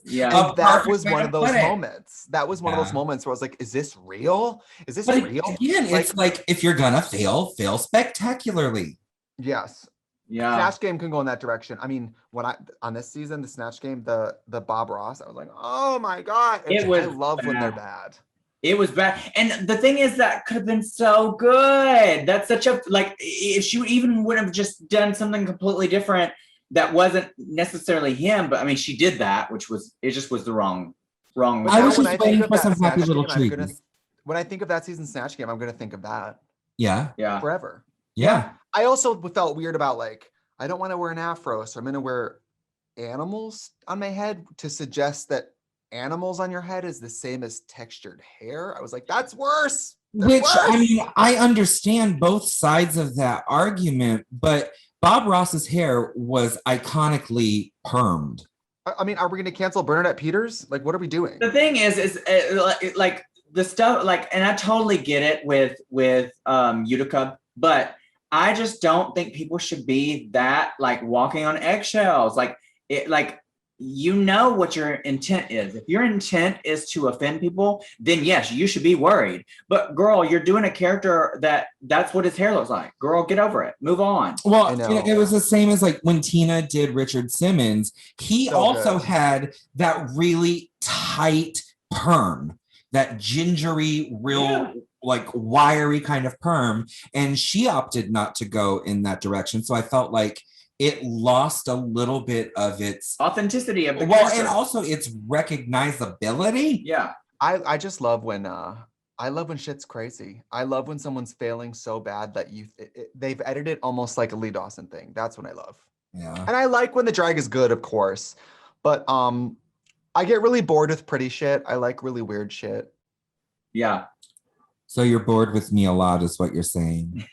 was one of those moments. That was one of those moments where I was like, is this real? Is this real? Again, it's like if you're gonna fail spectacularly. Yes. Yeah. Snatch Game can go in that direction. I mean, on this season, the Snatch Game, the Bob Ross, I was like, oh my God. I love when they're bad. It was bad. And the thing is, that could have been so good. That's such a, like, if she even would have just done something completely different that wasn't necessarily him, but I mean, she did that, it just was the wrong. I was just waiting for some happy little treats. When I think of that season's Snatch Game, I'm going to think of that. Yeah. Yeah. Forever. Yeah. I also felt weird about, like, I don't want to wear an afro, so I'm going to wear animals on my head to suggest that animals on your head is the same as textured hair. I was like, that's worse. I mean, I understand both sides of that argument, but Bob Ross's hair was iconically permed. I mean, are we going to cancel Bernadette Peters? Like, what are we doing? The thing is like the stuff, like, and I totally get it with Utica, but I just don't think people should be that, like, walking on eggshells. Like, you know what your intent is. If your intent is to offend people, then yes, you should be worried. But girl, you're doing a character that's what his hair looks like. Girl, get over it. Move on. Well, it was the same as, like, when Tina did Richard Simmons. He also had that really tight perm, that gingery, real like wiry kind of perm, and she opted not to go in that direction. So I felt like it lost a little bit of its authenticity of the character. And also its recognizability. Yeah. I just love when shit's crazy. I love when someone's failing so bad that they've edited almost like a Lee Dawson thing. That's when I love. Yeah. And I like when the drag is good, of course. But I get really bored with pretty shit. I like really weird shit. Yeah. So you're bored with me a lot is what you're saying.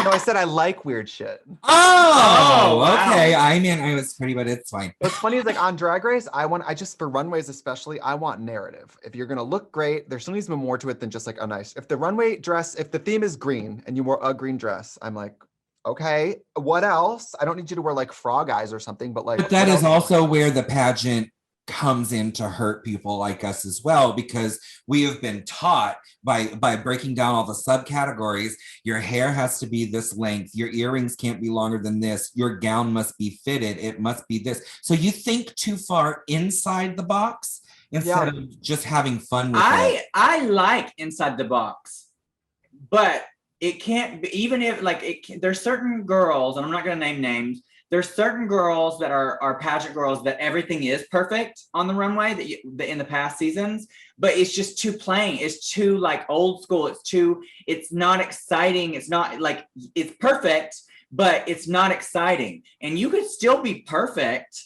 No, I said I like weird shit. Oh, okay. Wow. I mean, I was pretty, but it's fine. What's funny is, like, on Drag Race, I just, for runways especially, I want narrative. If you're going to look great, there still needs to be more to it than just, like, a nice, if the runway dress, if the theme is green and you wore a green dress, I'm like, okay, what else? I don't need you to wear, like, frog eyes or something, but, like. But that is also where the pageant comes in to hurt people like us as well, because we have been taught by breaking down all the subcategories. Your hair has to be this length, your earrings can't be longer than this, your gown must be fitted, it must be this. So you think too far inside the box instead of just having fun with it. I like inside the box, but it can't be, even if, like, there's certain girls, and I'm not going to name names, there's certain girls that are pageant girls that everything is perfect on the runway that in the past seasons, but it's just too plain. It's too, like, old school. It's not exciting. It's not, like, it's perfect, but it's not exciting. And you could still be perfect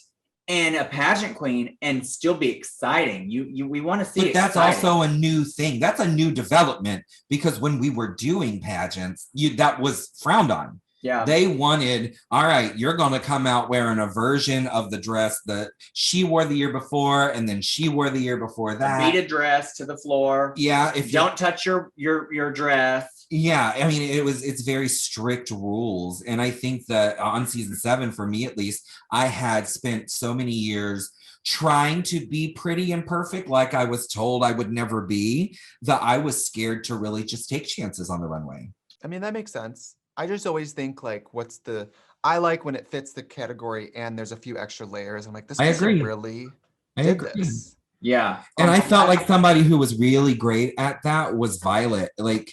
and a pageant queen and still be exciting. We want to see. But that's also a new thing. That's a new development, because when we were doing pageants, that was frowned on. Yeah. They wanted, all right, you're going to come out wearing a version of the dress that she wore the year before, and then she wore the year before that. A beaded dress to the floor. Yeah. If don't touch your dress. Yeah. I mean, it's very strict rules. And I think that on season 7, for me at least, I had spent so many years trying to be pretty and perfect, like I was told I would never be, that I was scared to really just take chances on the runway. I mean, that makes sense. I just always think, like, I like when it fits the category and there's a few extra layers. I'm like, this person really did this. Yeah. And I felt like somebody who was really great at that was Violet. Like,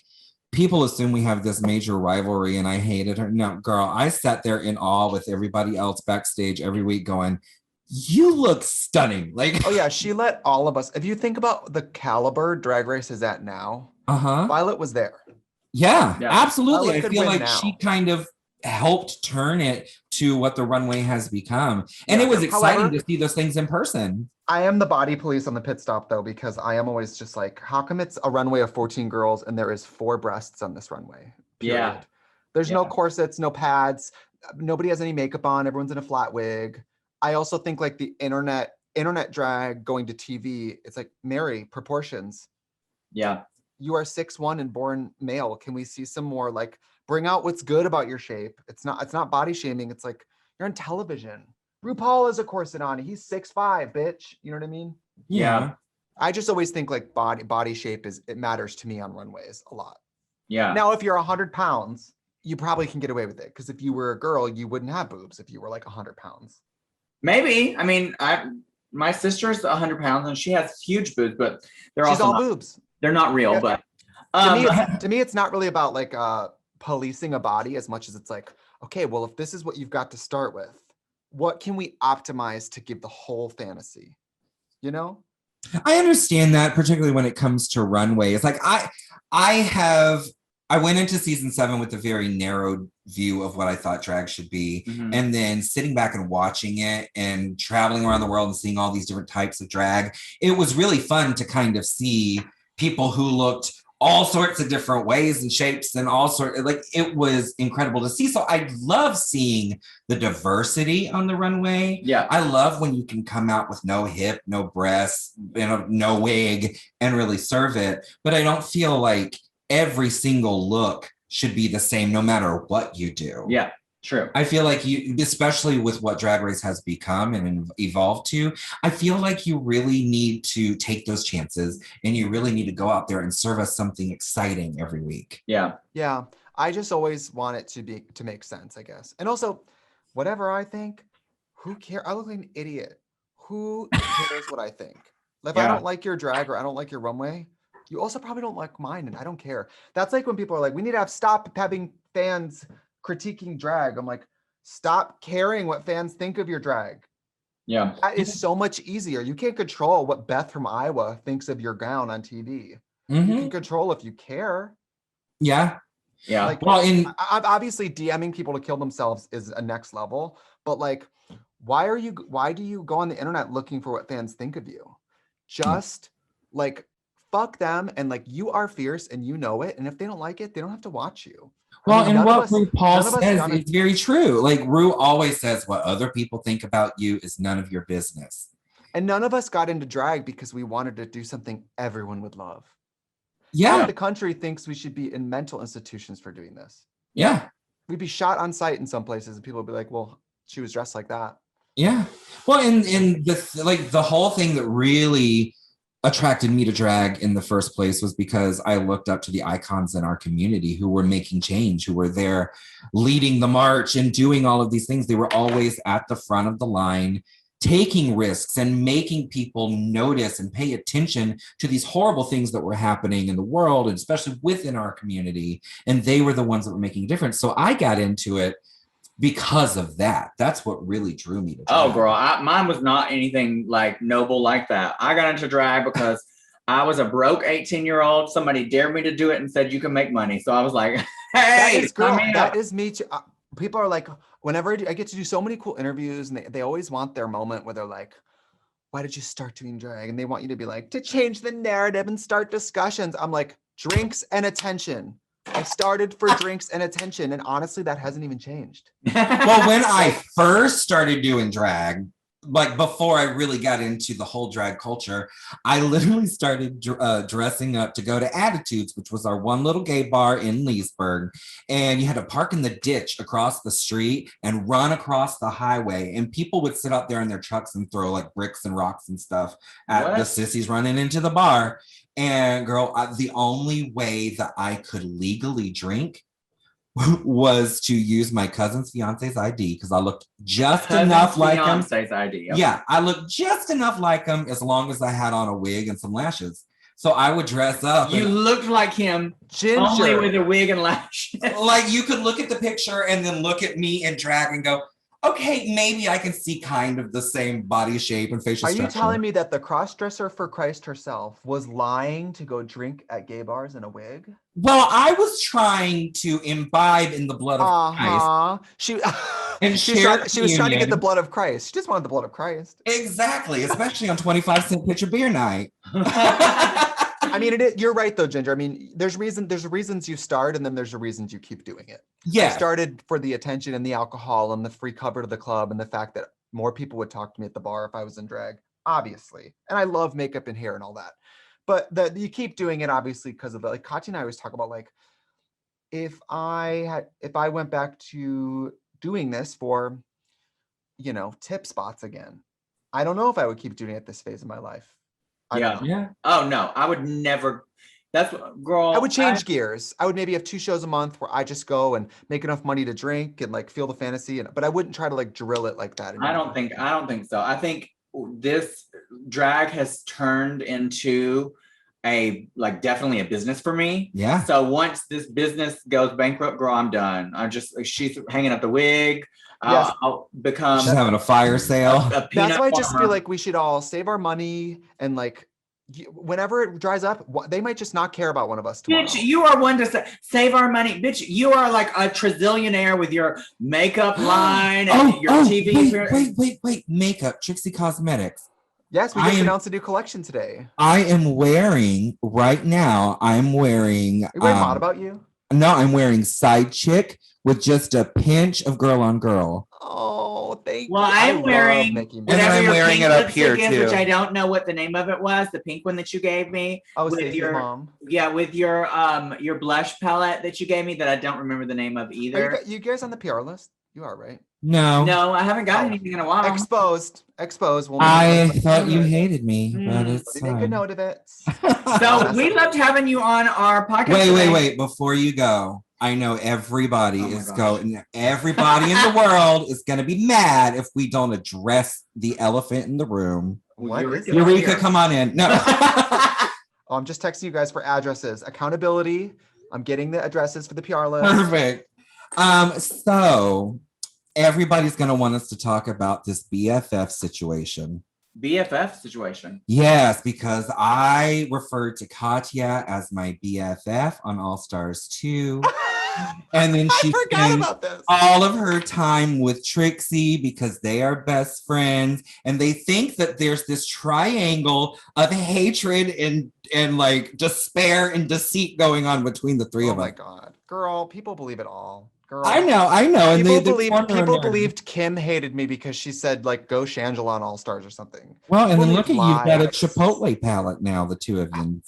people assume we have this major rivalry and I hated her. No, girl, I sat there in awe with everybody else backstage every week going, you look stunning. Like, oh yeah, she let all of us, if you think about the caliber Drag Race is at now, Violet was there. Yeah, absolutely. I feel like now. she kind of helped turn it to what the runway has become. And it was exciting to see those things in person. I am the body police on the pit stop, though, because I am always just like, how come it's a runway of 14 girls and there is 4 breasts on this runway? Period. Yeah. There's no corsets, no pads. Nobody has any makeup on. Everyone's in a flat wig. I also think, like, the internet drag going to TV, it's like, Mary, proportions. Yeah. You are 6'1" and born male. Can we see some more, like, bring out what's good about your shape? It's not body shaming. It's like, you're on television. RuPaul has a corset on. He's 6'5", bitch. You know what I mean? Yeah. I just always think, like, body shape it matters to me on runways a lot. Yeah. Now, if you're 100 pounds you probably can get away with it. Because if you were a girl, you wouldn't have boobs if you were like 100 pounds. Maybe. I mean, my sister's 100 pounds and she has huge boobs, but She's all boobs. They're not real, Yeah. but to me, it's not really about like policing a body as much as it's like, okay, well, if this is what you've got to start with, what can we optimize to give the whole fantasy? You know? I understand that, particularly when it comes to runways. Like I went into season 7 with a very narrow view of what I thought drag should be. Mhm. And then sitting back and watching it and traveling around the world and seeing all these different types of drag, it was really fun to kind of see people who looked all sorts of different ways and shapes and all sorts, like it was incredible to see. So I love seeing the diversity on the runway. Yeah. I love when you can come out with no hip, no breasts, no wig and really serve it. But I don't feel like every single look should be the same no matter what you do. Yeah, true. I feel like you, especially with what Drag Race has become and evolved to, I feel like you really need to take those chances and you really need to go out there and serve us something exciting every week. Yeah. Yeah. I just always want it to make sense, I guess. And also, whatever I think, who cares? I look like an idiot. Who cares what I think? If I don't like your drag or I don't like your runway, you also probably don't like mine, and I don't care. That's like when people are like, we need to stop having fans critiquing drag. I'm like, stop caring what fans think of your drag. Yeah. That is so much easier. You can't control what Beth from Iowa thinks of your gown on TV. Mm-hmm. You can control if you care. Yeah. Yeah. Like, well, obviously DMing people to kill themselves is a next level, but like, why do you go on the internet looking for what fans think of you? Just like, fuck them, and like, you are fierce and you know it, and if they don't like it, they don't have to watch you. Well, and what RuPaul says is very true. Like Ru always says, what other people think about you is none of your business. And none of us got into drag because we wanted to do something everyone would love. Yeah. Half the country thinks we should be in mental institutions for doing this. Yeah. We'd be shot on sight in some places and people would be like, well, she was dressed like that. Yeah. Well, and the whole thing that really attracted me to drag in the first place was because I looked up to the icons in our community who were making change, who were there leading the march and doing all of these things. They were always at the front of the line, taking risks and making people notice and pay attention to these horrible things that were happening in the world, and especially within our community. And they were the ones that were making a difference. So I got into it because of that. That's what really drew me to drag. Oh, girl, mine was not anything like noble like that. I got into drag because I was a broke 18-year-old. Somebody dared me to do it and said you can make money. So I was like, hey, that is me too. People are like, whenever I get to do so many cool interviews, and they always want their moment where they're like, why did you start doing drag? And they want you to be like, to change the narrative and start discussions. I'm like, drinks and attention. I started for drinks and attention, and honestly, that hasn't even changed. Well, when I first started doing drag, like before I really got into the whole drag culture, I literally started dressing up to go to Attitudes, which was our one little gay bar in Leesburg. And you had to park in the ditch across the street and run across the highway. And people would sit out there in their trucks and throw like bricks and rocks and stuff at the sissies running into the bar. And girl, the only way that I could legally drink was to use my cousin's fiance's ID because I looked just enough like him. Fiance's ID. Okay. Yeah, I looked just enough like him as long as I had on a wig and some lashes. So I would dress up. You looked like him, Ginger, only with a wig and lashes. Like you could look at the picture and then look at me in drag and go, okay, maybe I can see kind of the same body shape and facial structure. Are you telling me that the cross-dresser for Christ herself was lying to go drink at gay bars in a wig? Well, I was trying to imbibe in the blood of Christ. She was trying to get the blood of Christ. She just wanted the blood of Christ. Exactly, especially on 25-cent pitcher beer night. I mean, you're right though, Ginger. I mean, there's reasons you start, and then there's the reasons you keep doing it. Yeah. I started for the attention and the alcohol and the free cover to the club and the fact that more people would talk to me at the bar if I was in drag, obviously. And I love makeup and hair and all that. But you keep doing it obviously because of the, like Katya and I always talk about, like, if I went back to doing this for, tip spots again, I don't know if I would keep doing it at this phase of my life. Yeah. Oh no, I would never That's what, girl. I would change gears. I would maybe have 2 shows a month where I just go and make enough money to drink and like feel the fantasy. But I wouldn't try to like drill it like that. I don't think so. I think this drag has turned into definitely a business for me. Yeah. So once this business goes bankrupt, girl, I'm done. She's hanging up the wig. Yes. I'll become. She's having a fire sale. That's why I just feel like we should all save our money and like whenever it dries up, they might just not care about one of us tomorrow. Bitch, you are one to save our money. Bitch, you are like a trazillionaire with your makeup line and your TV. Wait. Makeup, Trixie Cosmetics. Yes, we just announced a new collection today. I am wearing, right now, Are you wearing Mod About You? No, I'm wearing Side Chick with just a pinch of Girl on Girl. Oh, thank you. Well, I'm wearing I'm wearing it up here too, which I don't know what the name of it was. The pink one that you gave me. Oh, with your mom. Yeah, with your blush palette that you gave me that I don't remember the name of either. You guys on the PR list? You are, right? No, I haven't got anything in a while. Exposed. I thought you hated me, but it's make a note of it. So we loved having you on our podcast. Wait. Before you go, I know everybody everybody in the world is going to be mad if we don't address the elephant in the room. Eureka, come on in. No. I'm just texting you guys for addresses. Accountability. I'm getting the addresses for the PR list. Perfect. So everybody's going to want us to talk about this BFF situation. BFF situation? Yes, because I referred to Katya as my BFF on All Stars 2. And then she spent all of her time with Trixie because they are best friends. And they think that there's this triangle of hatred and like despair and deceit going on between the three of us. Oh my God. Girl, people believe it all. Girl. I know. And people believed Kim hated me because she said like go Shangela on All Stars or something. Well, and then look at you've got a Chipotle palette now, the two of you.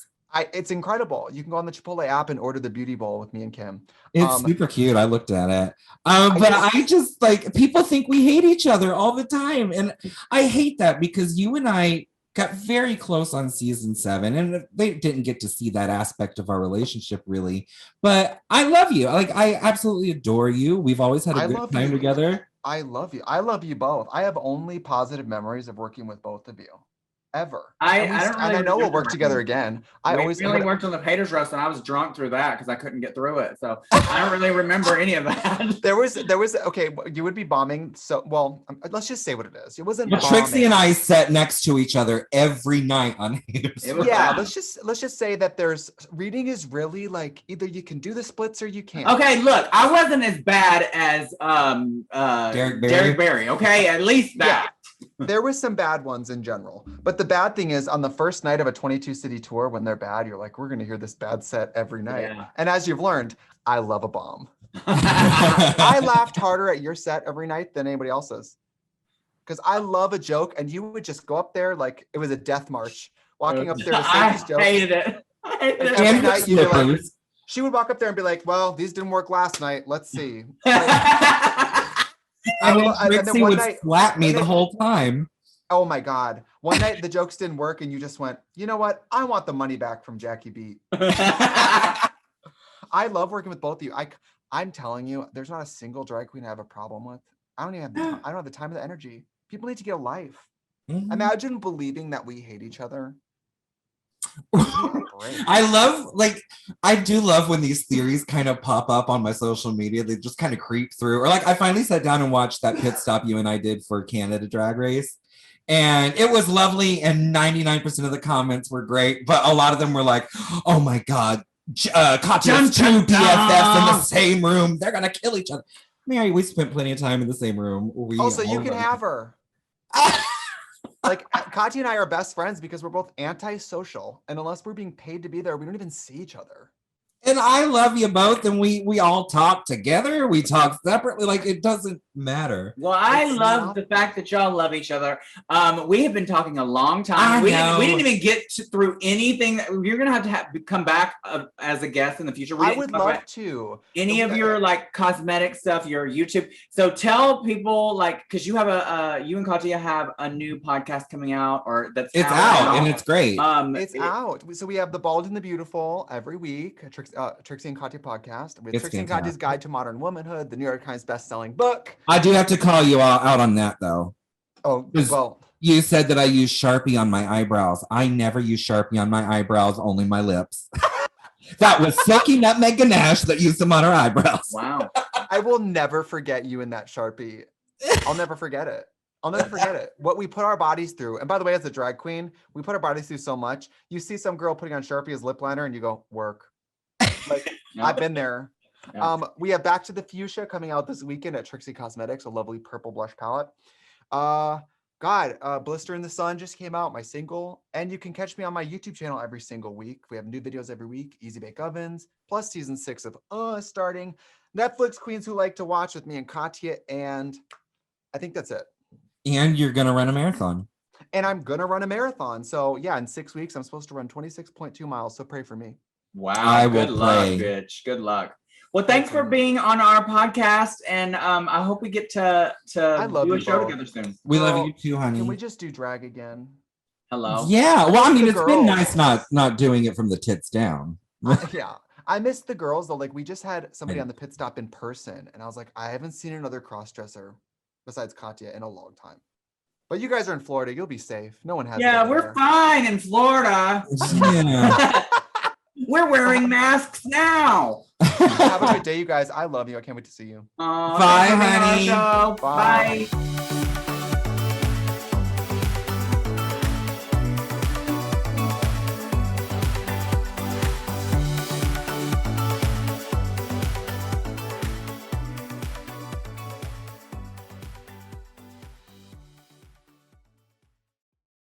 It's incredible. You can go on the Chipotle app and order the beauty bowl with me and Kim. It's super cute. I looked at it. I just like people think we hate each other all the time. And I hate that because you and I got very close on season 7 and they didn't get to see that aspect of our relationship really. But I love you. Like I absolutely adore you. We've always had a good time together. I love you. I love you both. I have only positive memories of working with both of you. Ever. I know we'll work together again. We only worked on the Pageant roast and I was drunk through that because I couldn't get through it. So I don't really remember any of that. There was okay, you would be bombing. So let's just say what it is. It wasn't bombing. Trixie and I sat next to each other every night on Haters. Yeah, let's just say that there's reading is really like either you can do the splits or you can't. Okay, look, I wasn't as bad as Derek Barry. Okay, at least that. Yeah. There was some bad ones in general, but the bad thing is on the first night of a 22 city tour, when they're bad, you're like, we're going to hear this bad set every night. Yeah. And as you've learned, I love a bomb. I laughed harder at your set every night than anybody else's because I love a joke and you would just go up there like it was a death march, walking up there to say these jokes. Hated it. Every night you'd be like, she would walk up there and be like, well, these didn't work last night. Let's see. Trixie would slap me the whole time. Oh my God. One night the jokes didn't work and you just went, you know what? I want the money back from Jackie Beat. I love working with both of you. I'm telling you, there's not a single drag queen I have a problem with. I don't have the time or the energy. People need to get a life. Mm-hmm. Imagine believing that we hate each other. I do love when these theories kind of pop up on my social media. They just kind of creep through. Or like I finally sat down and watched that pit stop you and I did for Canada Drag Race. And it was lovely and 99% of the comments were great. But a lot of them were like, oh my God, Katya's 2 BFFs in the same room. They're going to kill each other. Mary, we spent plenty of time in the same room. Also, you can have her. Like Katya and I are best friends because we're both antisocial, and unless we're being paid to be there, we don't even see each other. And I love you both, and we all talk together. We talk separately. Like, it doesn't matter. Well, I love the fact that y'all love each other. We have been talking a long time. We didn't even get through anything. You're gonna have to come back as a guest in the future. I would love to. Any of your like cosmetic stuff, your YouTube. So tell people, like, because you have you and Katya have a new podcast coming out, or that's out now. And it's great. It's out. So we have the Bald and the Beautiful every week. Trixie and Katya podcast with Trixie and Katya's Guide to Modern Womanhood, the New York Times best-selling book. I do have to call you out on that, though. Oh, well. You said that I use Sharpie on my eyebrows. I never use Sharpie on my eyebrows, only my lips. That was Silky Nutmeg Ganache that used them on her eyebrows. Wow. I will never forget you in that Sharpie. I'll never forget it. I'll never forget it. What we put our bodies through. And by the way, as a drag queen, we put our bodies through so much. You see some girl putting on Sharpie as lip liner and you go, work. Like, I've been there. Yeah. We have Back to the Fuchsia coming out this weekend at Trixie Cosmetics, a lovely purple blush palette. Blister in the Sun just came out, my single. And you can catch me on my YouTube channel every single week. We have new videos every week, Easy Bake Ovens, plus season 6 of starting. Netflix Queens Who Like to Watch with me and Katya, and I think that's it. And you're going to run a marathon. And I'm going to run a marathon. So yeah, in 6 weeks, I'm supposed to run 26.2 miles. So pray for me. Wow. Good luck, bitch. Good luck. Well, thanks for being on our podcast. And I hope we get to do a show together soon. We love you too, honey. Can we just do drag again? Hello? Yeah. Well, I mean, it's been nice not doing it from the tits down. Yeah. I miss the girls though. Like, we just had somebody on the pit stop in person. And I was like, I haven't seen another cross-dresser besides Katya in a long time. But you guys are in Florida. You'll be safe. No one has. Yeah, we're fine in Florida. Yeah. We're wearing masks now. Have a good day, you guys. I love you. I can't wait to see you. Bye, honey. Bye. Bye.